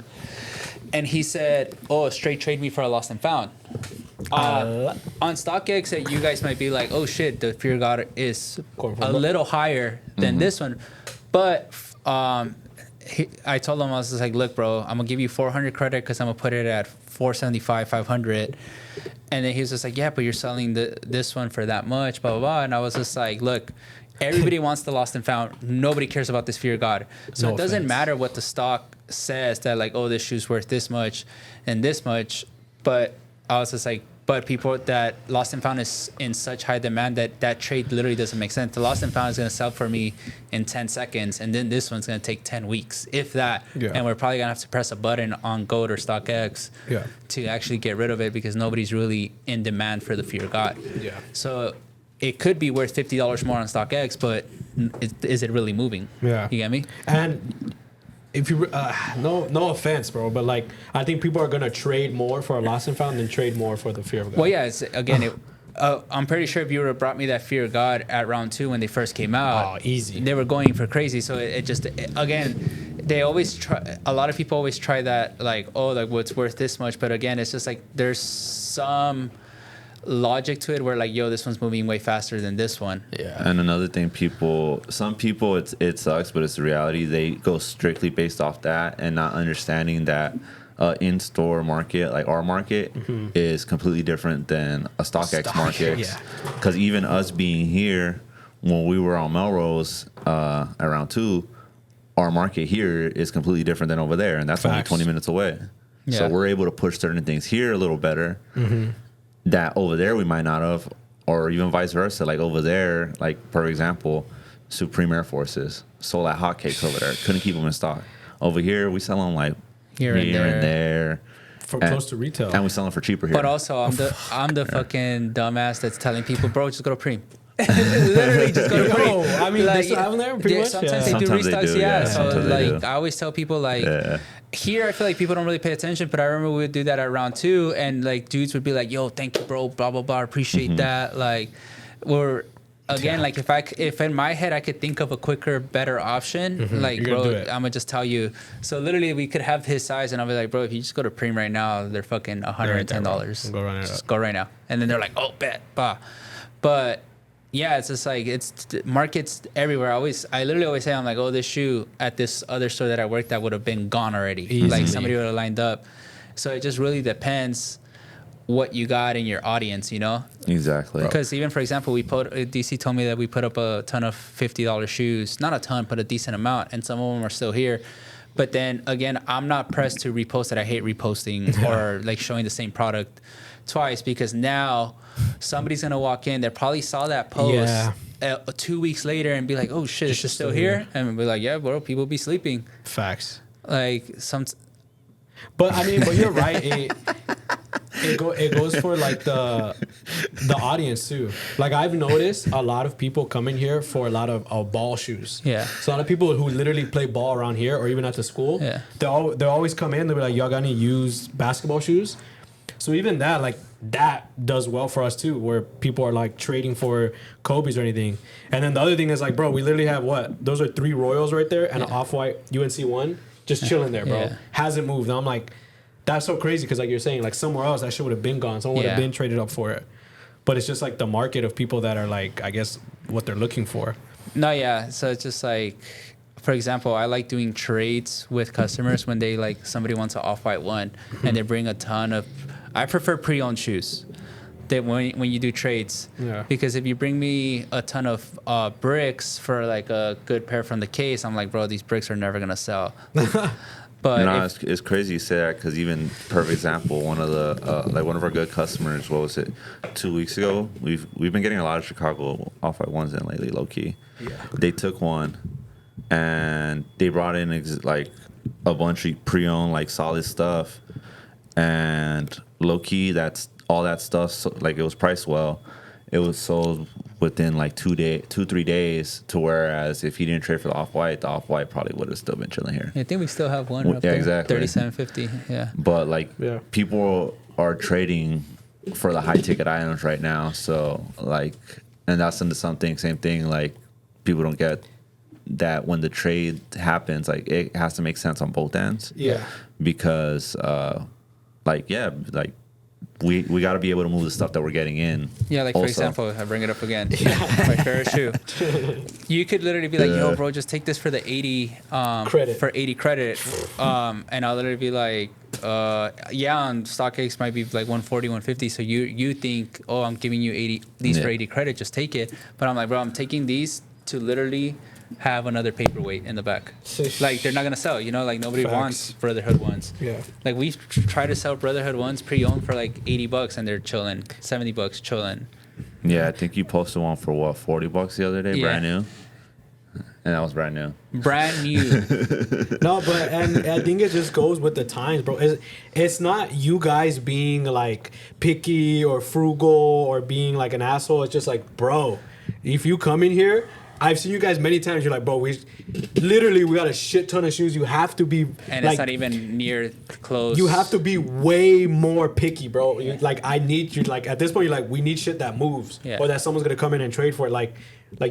and he said, "Oh, straight trade me for a lost and found." On StockX, you guys might be like, "Oh shit, the Fear of God is a little higher than this one," but I told him, I was just like, look, bro, I'm gonna give you 400 credit because I'm gonna put it at 475, 500. And then he was just like, yeah, but you're selling this one for that much, blah, blah, blah. And I was just like, look, everybody wants the lost and found. Nobody cares about this Fear of God. So it doesn't matter what the stock says that like, oh, this shoe's worth this much and this much. But I was just like, but people that lost and found is in such high demand that trade literally doesn't make sense. The lost and found is going to sell for me in 10 seconds, and then this one's going to take 10 weeks, if that. Yeah. And we're probably going to have to press a button on GOAT or StockX to actually get rid of it because nobody's really in demand for the Fear of God. Yeah. So it could be worth $50 more on StockX, but is it really moving? Yeah. You get me? And if you no offense, bro, but like I think people are gonna trade more for a lost and found than trade more for the Fear of God. Well, yeah, it's, again, I'm pretty sure if you would have brought me that Fear of God at round 2 when they first came out, easy, they were going for crazy. So again, they always try. A lot of people always try that, like, oh, like what's worth this much, but again, it's just like there's some logic to it where like, yo, this one's moving way faster than this one. Yeah. And another thing, some people it sucks, but it's the reality. They go strictly based off that and not understanding that in-store market, like our market, is completely different than a StockX market. Because even us being here, when we were on Melrose around 2, our market here is completely different than over there, and that's only 20 minutes away. Yeah. So we're able to push certain things here a little better. That over there we might not have, or even vice versa. Like over there, like for example, Supreme Air Forces sold like hotcakes over there. Couldn't keep them in stock. Over here, we sell them like here and there. For close to retail. And we sell them for cheaper here. But also, I'm the fucking dumbass that's telling people, bro, just go to Preem. Literally just go to Preem. I mean, like, they still have them there pretty much. Sometimes they do restocks, So like, I always tell people like, here I feel like people don't really pay attention, but I remember we would do that at round 2, and like dudes would be like, yo, thank you, bro, blah blah blah, appreciate that. Like, like if in my head I could think of a quicker, better option, like, bro, I'm gonna just tell you. So literally we could have his size, and I'll be like, bro, if you just go to Preem right now, they're fucking $110. Go run it just go right now. And then they're like, oh, bet, bah. But yeah, it's just like it's markets everywhere. I literally always say, I'm like, oh, this shoe at this other store that I worked at would have been gone already. Easily. Like somebody would have lined up. So it just really depends what you got in your audience, you know? Exactly. Because even, for example, DC told me that we put up a ton of $50 shoes. Not a ton, but a decent amount. And some of them are still here. But then again, I'm not pressed to repost it. I hate reposting or like showing the same product twice, because now somebody's gonna walk in. They probably saw that post 2 weeks later and be like, "Oh shit, it's still here," and be like, "Yeah, bro, people be sleeping." Facts. Like some. But I mean, but you're right. It goes for like the audience too. Like I've noticed a lot of people come in here for a lot of ball shoes. Yeah. So a lot of people who literally play ball around here or even at the school. Yeah. They always come in. They'll be like, "Y'all got any used basketball shoes?" So even that, like that does well for us too, where people are like trading for Kobe's or anything. And then the other thing is like, bro, we literally have what? Those are 3 Royals right there and an off-white UNC one just chilling there, bro. Yeah. Hasn't moved. And I'm like, that's so crazy because like you're saying, like somewhere else that shit would have been gone. Someone would have been traded up for it. But it's just like the market of people that are like, I guess, what they're looking for. No, yeah. So it's just like, for example, I like doing trades with customers when they like somebody wants an off-white one and they bring a ton of. I prefer pre-owned shoes. That when you do trades, because if you bring me a ton of bricks for like a good pair from the case, I'm like, bro, these bricks are never gonna sell. But you know, it's crazy you say that, because even perfect example, one of our good customers, what was it, 2 weeks ago? We've been getting a lot of Chicago off-white ones in lately, low key. Yeah. They took one and they brought in like a bunch of pre-owned like solid stuff, and low key that's all that stuff. So, like it was priced well. It was sold within like 2-3 days, to whereas if he didn't trade for the off-white probably would have still been chilling here. I think we still have one up there, exactly. $37.50. Yeah. But like people are trading for the high ticket items right now. So like, and that's into something, same thing. Like people don't get that when the trade happens, like it has to make sense on both ends. Yeah. Because we got to be able to move the stuff that we're getting in. Yeah, like also. for example, I bring it up again. My favorite shoe. You could literally be like, "Yo, bro, just take this for the 80 credit. For 80 credit," and I'll literally be like, on StockX might be like 140, 150. So you think, "Oh, I'm giving you 80 these for 80 credit, just take it." But I'm like, bro, I'm taking these to literally have another paperweight in the back. Like they're not gonna sell, you know, like nobody wants Brotherhood ones. Yeah. Like we try to sell Brotherhood ones pre-owned for like $80 and they're chilling, $70 chilling. Yeah, I think you posted one for what, $40 the other day, brand new. And that was brand new. Brand new. No, but and I think it just goes with the times, bro. It's not you guys being like picky or frugal or being like an asshole. It's just like, bro, if you come in here, I've seen you guys many times. You're like, bro, we got a shit ton of shoes. You have to be, and like, it's not even near close. You have to be way more picky, bro. Like, I need you. Like at this point, you're like, we need shit that moves, or that someone's gonna come in and trade for it. Like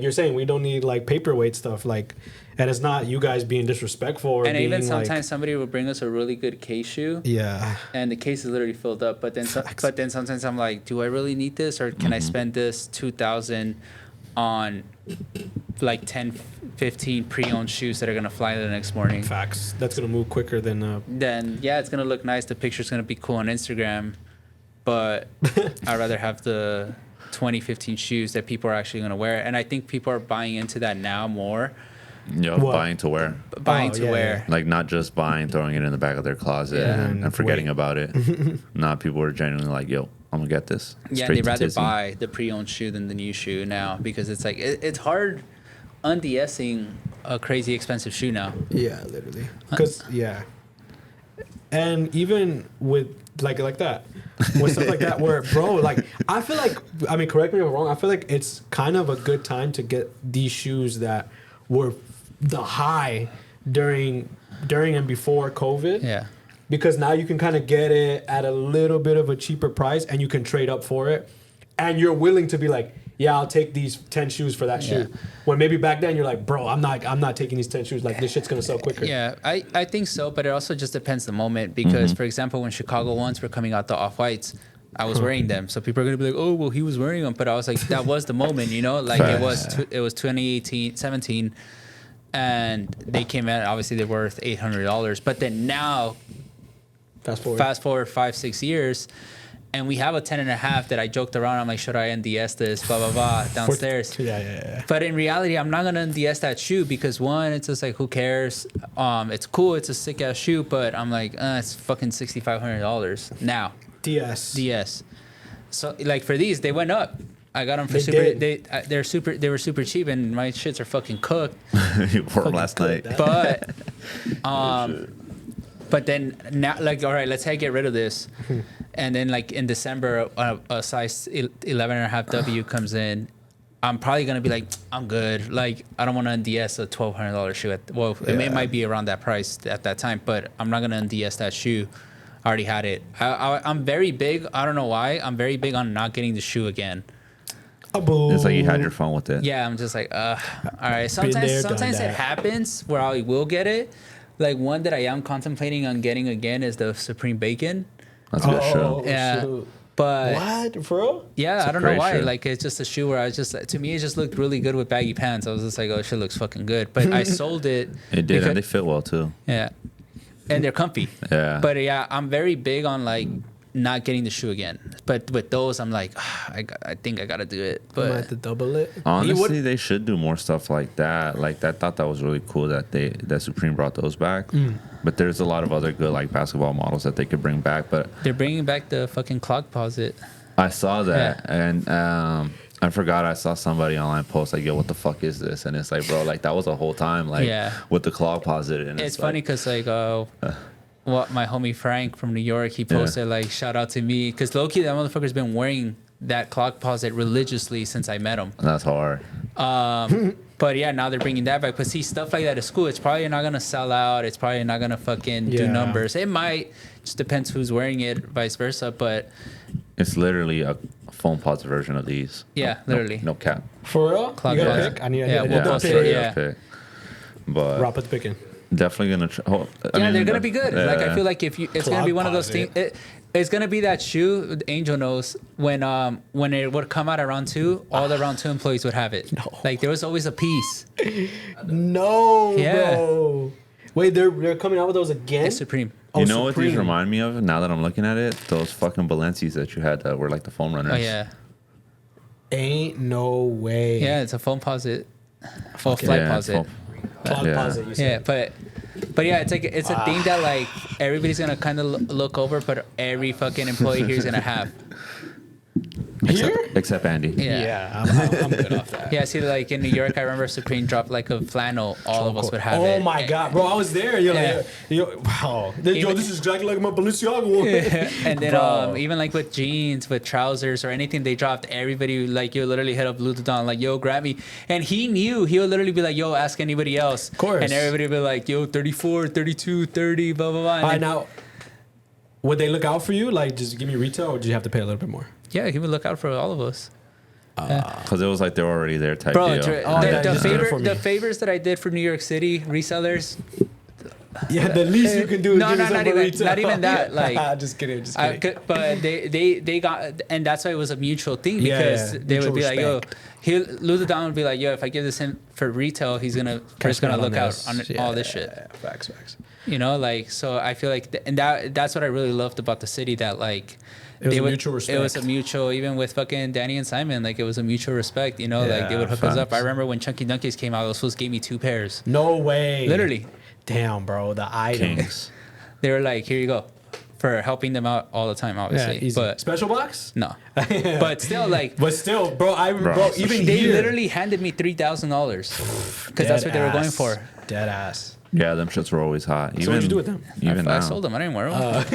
you're saying, we don't need like paperweight stuff. Like, and it's not you guys being disrespectful. Or and being, even sometimes like, somebody will bring us a really good case shoe. Yeah. And the case is literally filled up. But then sometimes I'm like, do I really need this, or can I spend this $2,000 on like 10, 15 pre-owned shoes that are gonna fly the next morning? Facts. That's gonna move quicker than. Then it's gonna look nice. The picture's gonna be cool on Instagram, but I'd rather have the 2015 shoes that people are actually gonna wear. And I think people are buying into that now more. Buying to wear. Buying to wear. Like not just buying, throwing it in the back of their closet and forgetting about it. Nah, people are genuinely like, yo, I'm gonna get this. Yeah, they'd rather buy the pre-owned shoe than the new shoe now, because it's like it's hard unds-ing a crazy expensive shoe now. Yeah, literally. Because and even with like that, with stuff like that, where bro, like I feel like, I mean, correct me if I'm wrong, I feel like it's kind of a good time to get these shoes that were the high during and before COVID. Yeah. Because now you can kind of get it at a little bit of a cheaper price and you can trade up for it. And you're willing to be like, yeah, I'll take these 10 shoes for that shoe. When maybe back then you're like, bro, I'm not taking these 10 shoes. Like, this shit's going to sell quicker. Yeah, I think so. But it also just depends the moment. Because, for example, when Chicago ones were coming out, the off-whites, I was wearing them. So people are going to be like, oh, well, he was wearing them. But I was like, that was the moment, you know? Like, it was 2018, 17. And they came out, obviously they're worth $800. But then now, fast forward 5-6 years, And we have a 10.5 that I joked around. I'm like, should I NDS this? Blah blah blah downstairs. Yeah. But in reality, I'm not gonna NDS that shoe because one, it's just like who cares? It's cool. It's a sick ass shoe, but I'm like, it's fucking $6,500 now. DS. So like for these, they went up. I got them for they were super cheap, and my shits are fucking cooked. You wore them last night. But then now, like, all right, let's get rid of this. And then, like, in December, a size 11.5 W comes in. I'm probably going to be like, I'm good. Like, I don't want to NDS a $1,200 shoe. It might be around that price at that time, but I'm not going to NDS that shoe. I already had it. I'm very big. I don't know why. I'm very big on not getting the shoe again. It's like you had your fun with it. Yeah, I'm just like, all right. Sometimes it happens where I will get it. Like, one that I am contemplating on getting again is the Supreme Bacon. That's a good show. Yeah. Shoot. But What, bro? yeah, It's a I don't know great why. shoe. Like, it's just a shoe where to me, it just looked really good with baggy pants. I was just like, oh, shit looks fucking good. But I sold it. It did, and they fit well too. Yeah. And they're comfy. Yeah. But yeah, I'm very big on like not getting the shoe again. But with those, I'm like, I think I got to do it. I might have But to double it. Honestly, they should do more stuff like that. Like, I thought that was really cool that Supreme brought those back. But there's a lot of other good like basketball models that they could bring back. But they're bringing back the fucking clock posit. I saw that, and I forgot I saw somebody online post like, "Yo, what the fuck is this?" And it's like, bro, like that was a whole time, like with the claw posit. And It's funny because like, what my homie Frank from New York, he posted like, shout out to me, because low-key that motherfucker's been wearing that clock posit religiously since I met him. that's hard. But yeah, now they're bringing that back. But see, stuff like that is cool. It's probably not gonna sell out. It's probably not gonna fucking do numbers. It might. Just depends who's wearing it, vice versa. But It's literally a foam posit version of these. Yeah, literally. No cap. For real? Clock You got a posit. pick? I need Yeah, to we'll get post the it, pick. yeah. Pick. But Rob, put the pick in. definitely gonna. they're gonna be good. Like I feel like it's gonna be one of those Clock things. It's gonna be that shoe. Angel knows when it would come out at round 2, all the round 2 employees would have it. No. Like there was always a piece. No, Yeah. bro. Wait, they're coming out with those again? It's Supreme. You know what these Supreme. remind me of? Now that I'm looking at it, those fucking Balenci's that you had that were like the foam runners. Oh yeah, Ain't no way. yeah. It's a foam posit, full flight Yeah, posit. foam- Cloud Yeah. posit, you said. Yeah, but yeah, it's like it's a thing that like everybody's gonna kind of look over, but every fucking employee here is gonna have. Here? Except Andy. Yeah. I'm good off that. Yeah, see, like in New York, I remember Supreme dropped like a flannel. All of us would have Oh it. my god, bro! I was there. You're Yeah. like, wow. Yo, Even- this is exactly like my Balenciaga one. And then Bro. even like with jeans, with trousers or anything they dropped, everybody like you literally hit up Lou Don like, yo, grab me. And he knew he'll literally be like, yo, ask anybody else. Of course. And everybody would be like, yo, 34, 32, 30, blah, blah, blah. And All right, then- now, would they look out for you? Like, just give me retail, or did you have to pay a little bit more? yeah, he would look out for all of us. Because it was like they were already there type Bro, deal. yeah, just did it for me. the favors that I did for New York City resellers, Yeah, the least you can do is No, give me no, some not for even- retail. not even that, like- just kidding. but they got, and that's why it was a mutual thing, Yeah, because yeah. they would be Mutual like, yo, respect. Lou Don would be like, yo, if I give this in for retail, Chris gonna look out on all this shit. Facts. You know, like, so I feel like, and that's what I really loved about the city, that like, It was they a would- mutual respect. It was a mutual, even with fucking Danny and Simon, like it was a mutual respect, you know, like they would hook us up. I facts. remember when Chunky Dunkies came out, those fools gave me 2 pairs. No way. Literally. Damn, bro. The items. Kings. They were like, here you go. For helping them out all the time, Yeah, obviously. easy. But Special box? no. But still, like, But still, bro, Bro, even they here. literally handed me $3,000 because that's what they were going for. Dead ass. Yeah, them shits were always hot. Even, So what'd you do with them? Even I now, sold them. I didn't wear them.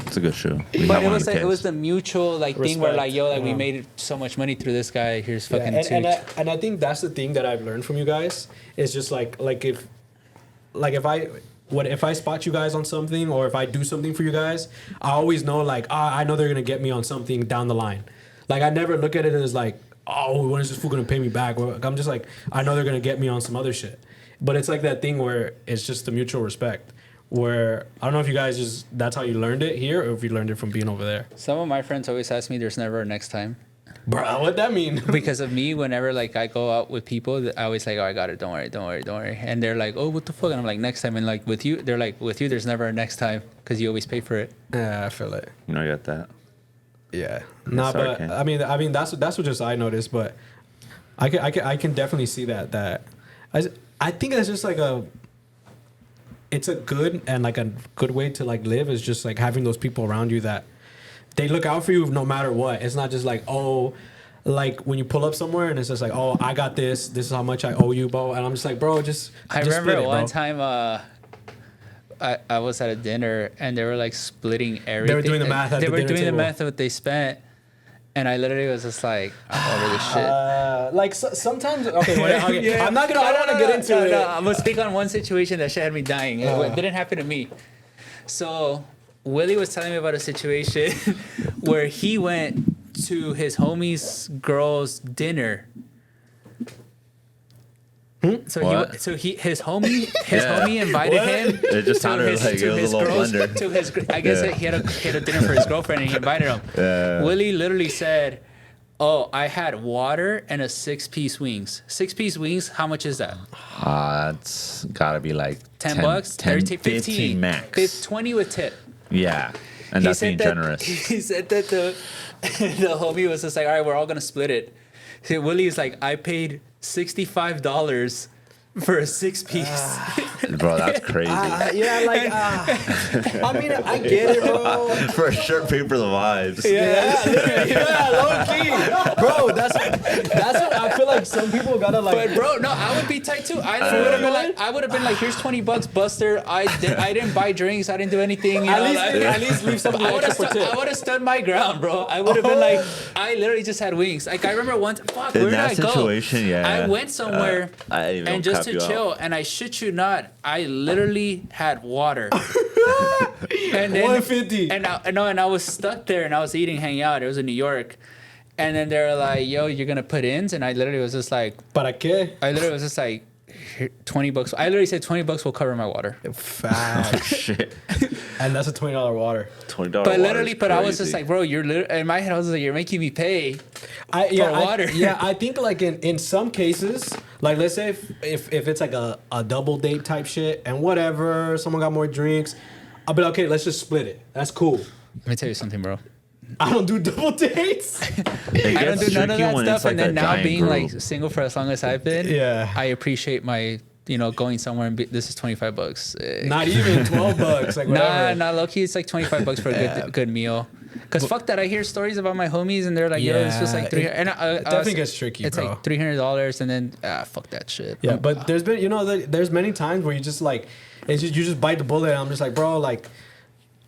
it's a good shoe. We But have it one was in the like, it was case. the mutual like thing where like, yo, like we Yeah. made so much money through this guy. Here's fucking Yeah, two. and I think that's the thing that I've learned from you guys is just like if I spot you guys on something, or if I do something for you guys, I always know like, I know they're gonna get me on something down the line. Like I never look at it as like, oh, when is this fool gonna pay me back? I'm just like, I know they're gonna get me on some other shit. But it's like that thing where it's just the mutual respect. Where I don't know if you guys that's how you learned it here, or if you learned it from being over there. Some of my friends always ask me, "There's never a next time," Bro, what that mean? because of me. Whenever like I go out with people, I always like, "Oh, I got it. Don't worry." And they're like, "Oh, what the fuck?" And I'm like, "Next time." And like with you, they're like, "With you, there's never a next time because you always pay for it." Yeah, I feel it. You know, I got that. Yeah. Nah, Sorry, but Ken. I mean that's what just I noticed, but I can definitely see that I think that's just like it's a good and like a good way to like live is just like having those people around you that they look out for you no matter what. It's not just like, oh, like when you pull up somewhere and it's just like, oh, I got this is how much I owe you, bro. And I'm just like, bro, just remember split it, one bro. time I was at a dinner and they were like splitting everything. They were doing the math at They the were dinner doing the table. math of what they spent. And I literally was just like, I'm over this shit. Like sometimes, okay. I'm not gonna. I don't want to get into it. No, I'm gonna speak on one situation that shit had me dying. It didn't happen to me. So Willie was telling me about a situation where he went to his homie's girl's dinner. So his homie invited him. It just sounded like it was a little blender. To his, I guess he had a dinner for his girlfriend and he invited him. Yeah. Willie literally said, "Oh, I had water and a 6-piece wings. 6-piece wings. How much is that? It's gotta be like $10, 10, 15 max. 20 with tip." Yeah, and that's being generous. He said that the homie was just like, "All right, we're all gonna split it." So Willie's like, "I paid $65 for a 6-piece." Bro, that's crazy. Yeah, like I mean, I get it, bro. For a shirt paper, the vibes. Low key, bro. That's what I feel like. Some people gotta like. But bro, no, I would be tight too. I would have been like, "Here's $20, Buster. I didn't buy drinks. I didn't do anything. At least leave something extra for tip. I would have stood my ground, bro. I would have been like, I literally just had wings. Like I remember once, fuck, In where did that I go? situation, yeah. I went somewhere I didn't even and just cap to you out. chill, and I shit you not, I literally had water. And then 150. and I was stuck there and I was eating, hanging out. It was in New York. And then they're like, "Yo, you're gonna put ins?" And I literally was just like, ¿Para qué? I literally was just like, "Here, $20. I literally said $20 will cover my water. Fact. Shit. And that's a $20 water. $20. But literally, I was just like, bro, you're literally, in my head, I was like, you're making me pay for water. I think like in some cases, like let's say if it's like a double date type shit and whatever, someone got more drinks, I'll be like, okay, let's just split it. That's cool. Let me tell you something, bro. I don't do double dates. I don't do none of that stuff. And then now being like single for as long as I've been, Yeah. I appreciate my, going somewhere and this is $25. Not even $12. Like whatever. Nah, low key, it's like $25 for a good meal. Cause fuck that, I hear stories about my homies and they're like, "Yo, it's just like $300." And it definitely gets tricky. It's bro. like $300, and then fuck that shit. Yeah, but there's been there's many times where you just like it's just you just bite the bullet. And I'm just like, bro, like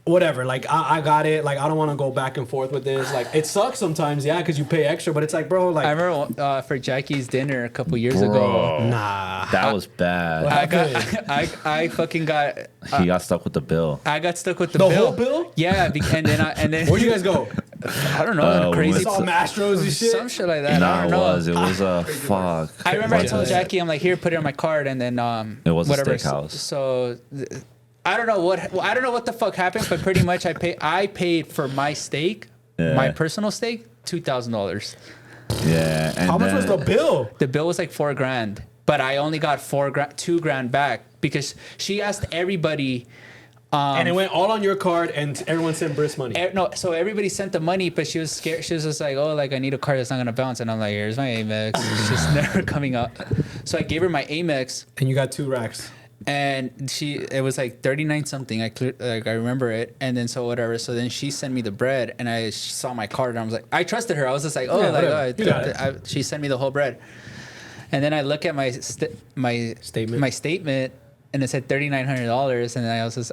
whatever. Like I got it. Like I don't want to go back and forth with this. Like it sucks sometimes, yeah, because you pay extra. But it's like, bro, like I remember for Jackie's dinner a couple years ago. nah. That was bad. I fucking got. He got stuck with the bill. I got stuck with the The bill. whole bill? Yeah, and then Where'd you guys go? I don't know, crazy. It's all Mastros and shit. Some shit like that. I Nah, don't it know. was. It was a fuck. I remember I What told was Jackie, I'm like, "Here, put it on my card," and then It was a whatever. steakhouse. So I don't know what the fuck happened, but pretty much I paid for my steak, my personal steak, $2,000. Yeah. And How much was the bill? The bill was like $4,000, but I only got $2,000 back because she asked everybody. And it went all on your card, and everyone sent Bris money. No, so everybody sent the money, but she was scared. She was just like, "Oh, like I need a card that's not gonna bounce," and I'm like, "Here's my Amex." It's just never coming up. So I gave her my Amex, And you got 2 racks. and it was like 39 something. I remember it, and then so whatever. So then she sent me the bread, and I saw my card, and I was like, I trusted her. I was just like, "Oh, Yeah, like whatever. You got it. she sent me the whole bread," and then I look at my statement. And it said $3,900, and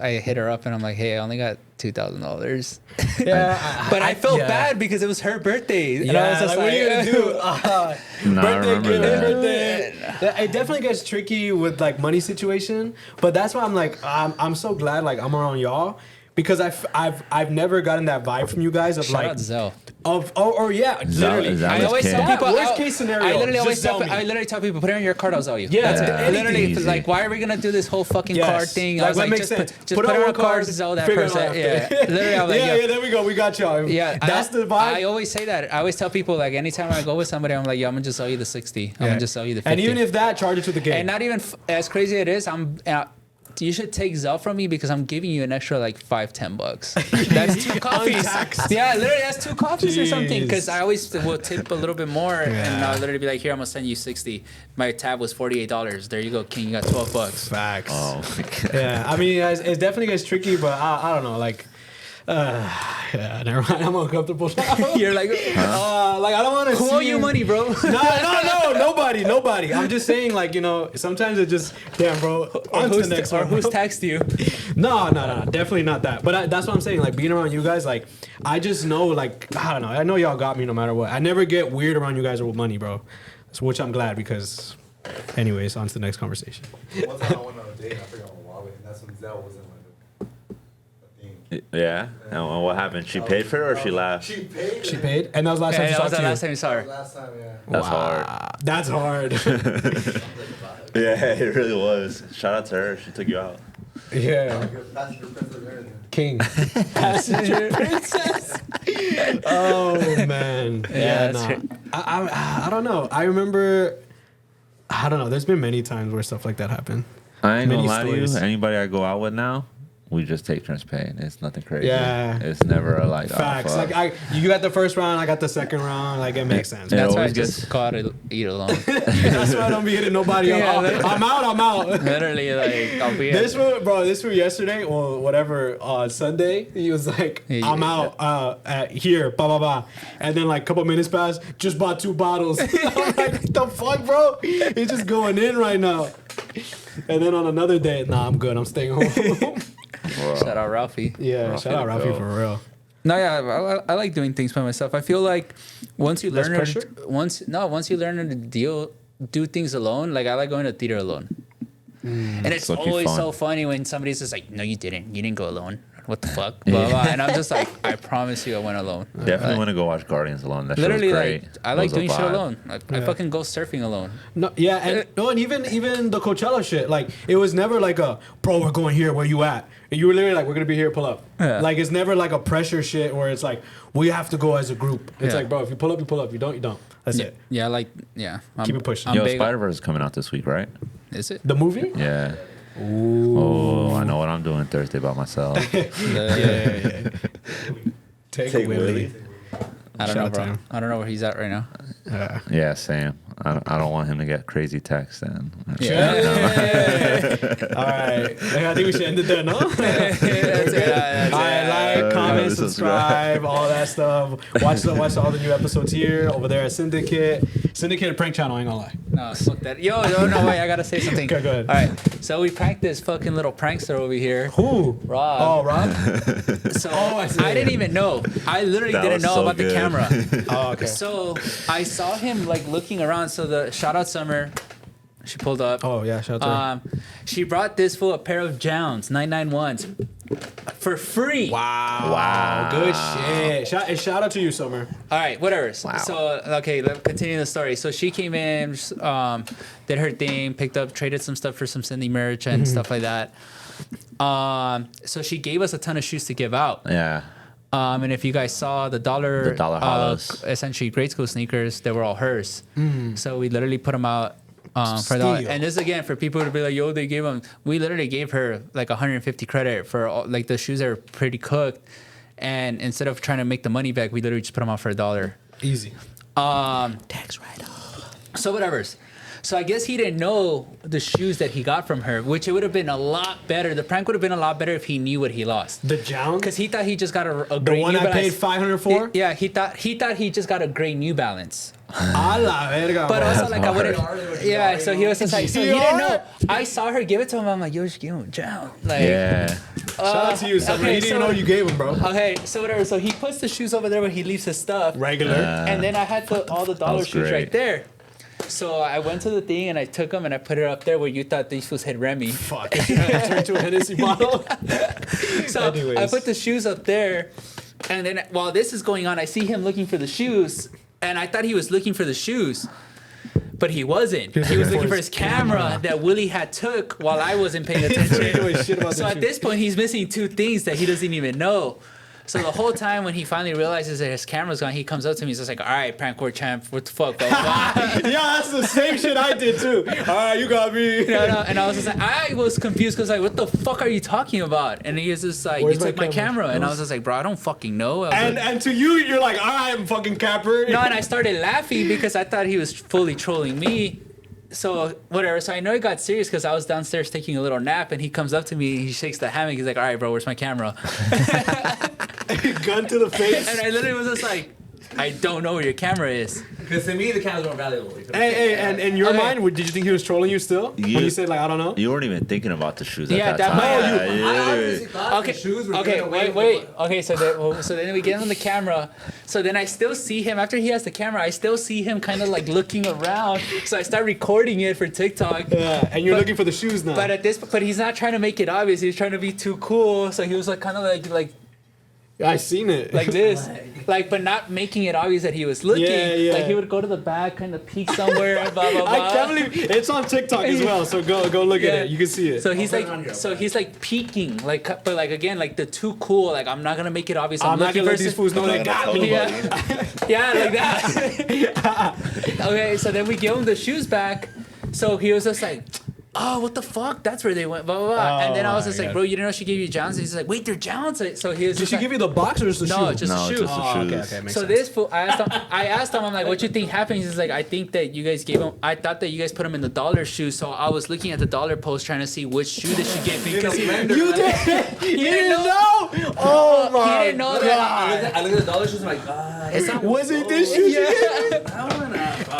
I hit her up, and I'm like, "Hey, I only got $2,000." Yeah, But I felt bad because it was her birthday, and I was just what are you gonna do? Nah, I Birthday, remember gift, that. birthday. Yeah, it definitely gets tricky with like money situation, but that's why I'm like, I'm so glad like I'm around y'all because I've never gotten that vibe from you guys of Shout like out Zell. literally. Zell I is always king. tell people. Worst case scenario, I literally just always sell me. I literally tell people, put it on your card, I'll sell you. Yeah, That's it. anything Literally, easy. like, why are we gonna do this whole fucking Yes. card thing? Like, I was that like, makes just sense. put Put it on on one a card, card, sell that figure it person. out Yeah, after. literally, I was like, yeah, there we go. We got y'all. Yeah, That's the vibe. I always say that. I always tell people like anytime I go with somebody, I'm like, "Yo, I'm gonna just sell you the 60. I'm gonna just sell you the 50." And even if that, charge it to the game. and not even as crazy it is, you should take Zell from me because I'm giving you an extra like $5-10. That's 2 coffees. Untaxed. Yeah, literally that's 2 coffees or something. Because Jeez. I always will tip a little bit more, and Yeah. I'll literally be like, here, I'm gonna send you 60. My tab was $48. There you go, King. You got $12. Facts. Oh my God. Yeah, I mean, it definitely gets tricky, but I don't know, like, yeah, never mind. I'm uncomfortable now. You're like, Like, I don't want to. who owe you money, bro? No, nobody. I'm just saying, like, you know, sometimes it just, damn, bro. or On to who's, the next or one. who's bro. taxed you? No, definitely not that. But that's what I'm saying. Like, being around you guys, like, I just know, like, I don't know. I know y'all got me no matter what. I never get weird around you guys with money, bro. So, which I'm glad because, anyways, on to the next conversation. One time I went on a date and I forgot my wallet, and that's when Zell was in like a thing. Yeah. And what happened? She paid for it or she laughed? She paid. She paid, and that was the last time Hey, she that was talked the to you. last time you saw her. Last time, yeah. That's hard. That's hard. Yeah, it really was. Shout out to her. She took you out. Yeah. Like a passenger princess and everything. King. Passenger princess. Oh man. Yeah, that's nah. right. I don't know. I remember. I don't know. There's been many times where stuff like that happened. I ain't gonna Many lie to stories. you. Anybody I go out with now, we just take turns paying. It's nothing crazy. Yeah. It's never a like. Facts. Oh, fuck. Like you got the first round, I got the second round. Like it makes sense. Yeah. That's why I always just gets- caught it eat alone. That's why I don't be hitting nobody Yeah, up. that- I'm out. Literally, like, I'll be This one yesterday or whatever Sunday. He was like, Yeah, I'm out at here, blah blah blah, and then like a couple minutes passed, just bought 2 bottles. I'm like, what the fuck, bro? He's just going in right now. And then on another day, nah, I'm good. I'm staying home. Bro. Shout out Ralphie. Yeah, Ralphie shout out the Ralphie goat. for real. No, yeah, I like doing things by myself. I feel like once you Less learn pressure? once you learn to do things alone. Like I like going to theater alone, and it's Low-key always fun. so funny when somebody's just like, "No, you didn't go alone. What the fuck?" Blah, blah. And I'm just like, "I promise you, I went alone." Definitely want to go watch Guardians alone. That shit was Literally, great. like I It like was a doing shit vibe. alone. I Yeah. fucking go surfing alone. No, yeah, and even the Coachella shit. Like it was never like a bro. We're going here. Where you at? And you were literally like, we're gonna be here. Pull up. Yeah. Like it's never like a pressure shit where it's like we have to go as a group. It's Yeah. like, bro, if you pull up, you pull up. You don't, you don't. That's it. Yeah, I'm, Keep it pushing. I'm Yo, big- Spider Verse is coming out this week, right? Is it? The movie? Yeah. Ooh. Oh, I know what I'm doing Thursday by myself. Yeah. Take Willie. I don't Shout know, out to bro. him. I don't know where he's at right now. Yeah, same. I don't want him to get crazy texts and. All right. I think we should end it there, no? That's it. All right, like, comment, subscribe, all that stuff. Watch all the new episodes here, over there at Syndicate prank channel. I ain't gonna lie. No, fuck that. Yo, no, wait, I gotta say something. Okay, go ahead. All right, so we pranked this fucking little prankster over here, Who? Rob. Oh, Rob. So I see. I didn't even know. I literally That didn't was know so about good. the camera. Oh, okay. So I saw him like looking around. So the shout out Summer, she pulled up. Oh yeah, shout out to her. She brought this fool a pair of Jounds 991s for free. Wow. Good shit. Shout out to you, Summer. All right, whatever. So, okay, let's continue the story. So she came in, did her thing, picked up, traded some stuff for some Cindy merch and stuff like that. So she gave us a ton of shoes to give out. Yeah. And if you guys saw the dollar Hollows. essentially grade school sneakers, they were all hers. So we literally put them out for $1. Steal. And this again for people to be like, yo, they gave them. We literally gave her like 150 credit for all, like the shoes that are pretty cooked. And instead of trying to make the money back, we literally just put them out for $1. Easy. Tax write-off. So whatever's. So I guess he didn't know the shoes that he got from her, which it would have been a lot better. The prank would have been a lot better if he knew what he lost. The Jound? Because he thought he just got a The great one New I paid Balance. $500 for? Yeah, he thought he just got a great New Balance. A la verga. But bro. also like I wouldn't. hard. Yeah, so he was just like, so he You didn't are? know. I saw her give it to him. I'm like, yo, just give him a Jound. Like, Yeah. Shout out to you, Summer. okay, He didn't so- know you gave him, bro. Okay, so whatever. So he puts the shoes over there where he leaves his stuff. Regular. And then I had all the dollar was shoes great. right there. So I went to the thing and I took them and I put it up there where you thought these fools had Remy. Fuck. Turned to a Hennessy bottle. So Anyways. I put the shoes up there, and then while this is going on, I see him looking for the shoes, and I thought he was looking for the shoes, but he wasn't. He was looking for his camera that Willie had took while I wasn't paying attention. Anyway, shit about So the at shoes. this point, he's missing two things that he doesn't even know. So the whole time when he finally realizes that his camera's gone, he comes up to me. He's just like, "All right, prank war champ, what the fuck, bro?" Yeah, that's the same shit I did too. All right, you got me. No, and I was just like, I was confused because like, what the fuck are you talking about? And he was just like, Where's you took my my camera, and I was just like, bro, I don't fucking know. I was like, And to you, you're like, all right, I'm fucking capper. no, and I started laughing because I thought he was fully trolling me. So whatever. So I know he got serious because I was downstairs taking a little nap, and he comes up to me, he shakes the hammock, he's like, "All right, bro, where's my camera?" Gun to the face. And I literally was just like, I don't know where your camera is. Because to me, the camera's more valuable. Hey, and in your Okay. mind, did you think he was trolling you still? When you said like, I don't know? You weren't even thinking about the shoes at Yeah, that that time. might- Yeah, I yeah. obviously thought Okay, the shoes were okay, going away wait. Okay, so then we get on the camera. So then I still see him after he has the camera. I still see him kind of like looking around. So I start recording it for TikTok. Yeah, and you're But- looking for the shoes now. But he's not trying to make it obvious. He's trying to be too cool. So he was like kind of like I seen it. like this, like, but not making it obvious that he was looking. Yeah. Like he would go to the back, kind of peek somewhere, blah blah blah. I can't believe it's on TikTok as well. So go look at Yeah. it. You can see it. So he's put it on like, your peeking, like, but like again, like the too cool. Like I'm not gonna make it obvious. I'm not looking gonna let for these some- fools know they got me. Yeah, like that. Okay, so then we give him the shoes back. So he was just like, "Oh, what the fuck? That's where they went." Blah blah blah. And then I was my just like, God. "Bro, you didn't know she gave you Jounce?" He's like, "Wait, they're Jounce." So he was Did just she like, give you the box or just the shoe? No, just No, the just shoes. the Oh, shoes. okay, makes So sense. this fool, I asked him, I'm like, "What you think happened?" He's like, "I think that you guys gave him. I thought that you guys put him in the dollar shoe." So I was looking at the dollar post trying to see which shoe that she gave me because he You did. He You didn't didn't know. Oh he my didn't know God. that. I look at the dollar shoes, I'm like, It's not. Was it this shoe?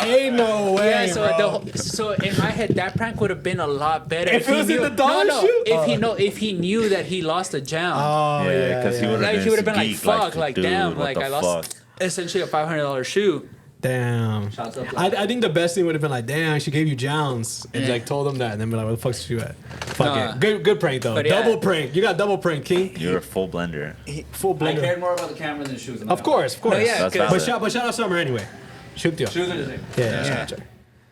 Ain't no way, Yeah, so bro. so in my head, that prank would have been a lot better If it he was in knew, the dollar shoe? if he knew that he lost a Jounce. Oh Yeah, because he would have Like he would have been like, geek, "Fuck, like dude, damn, what like the I lost essentially a $500 shoe." Damn. I think the best thing would have been like, damn, she gave you Jounce. And like told them that. And then be like, where the fuck's she at? Fuck Nah. it. Good prank though. But yeah. Double prank. You got double prank, King. You're a full blender. Full I blender. cared more about the camera than the shoes. Of course. No, yeah, That's 'cause- valid. But shout out Summer anyway. Shoot you. Shoes are the same. Yeah.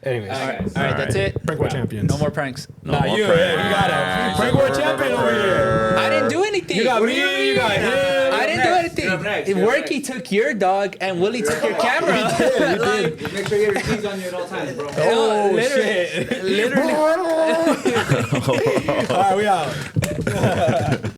Anyways. All right, All that's right. it. Prank war champions. No more pranks. Nah, more you prank. got it. Prank war champion over here. I didn't do anything. You got me. You got him. I didn't do anything. You're up next, If you're up Worky took your dog and Willie took your camera. Like, Make sure you have your keys on you at all times, bro. Oh, literally- shit. literally. All right, we out.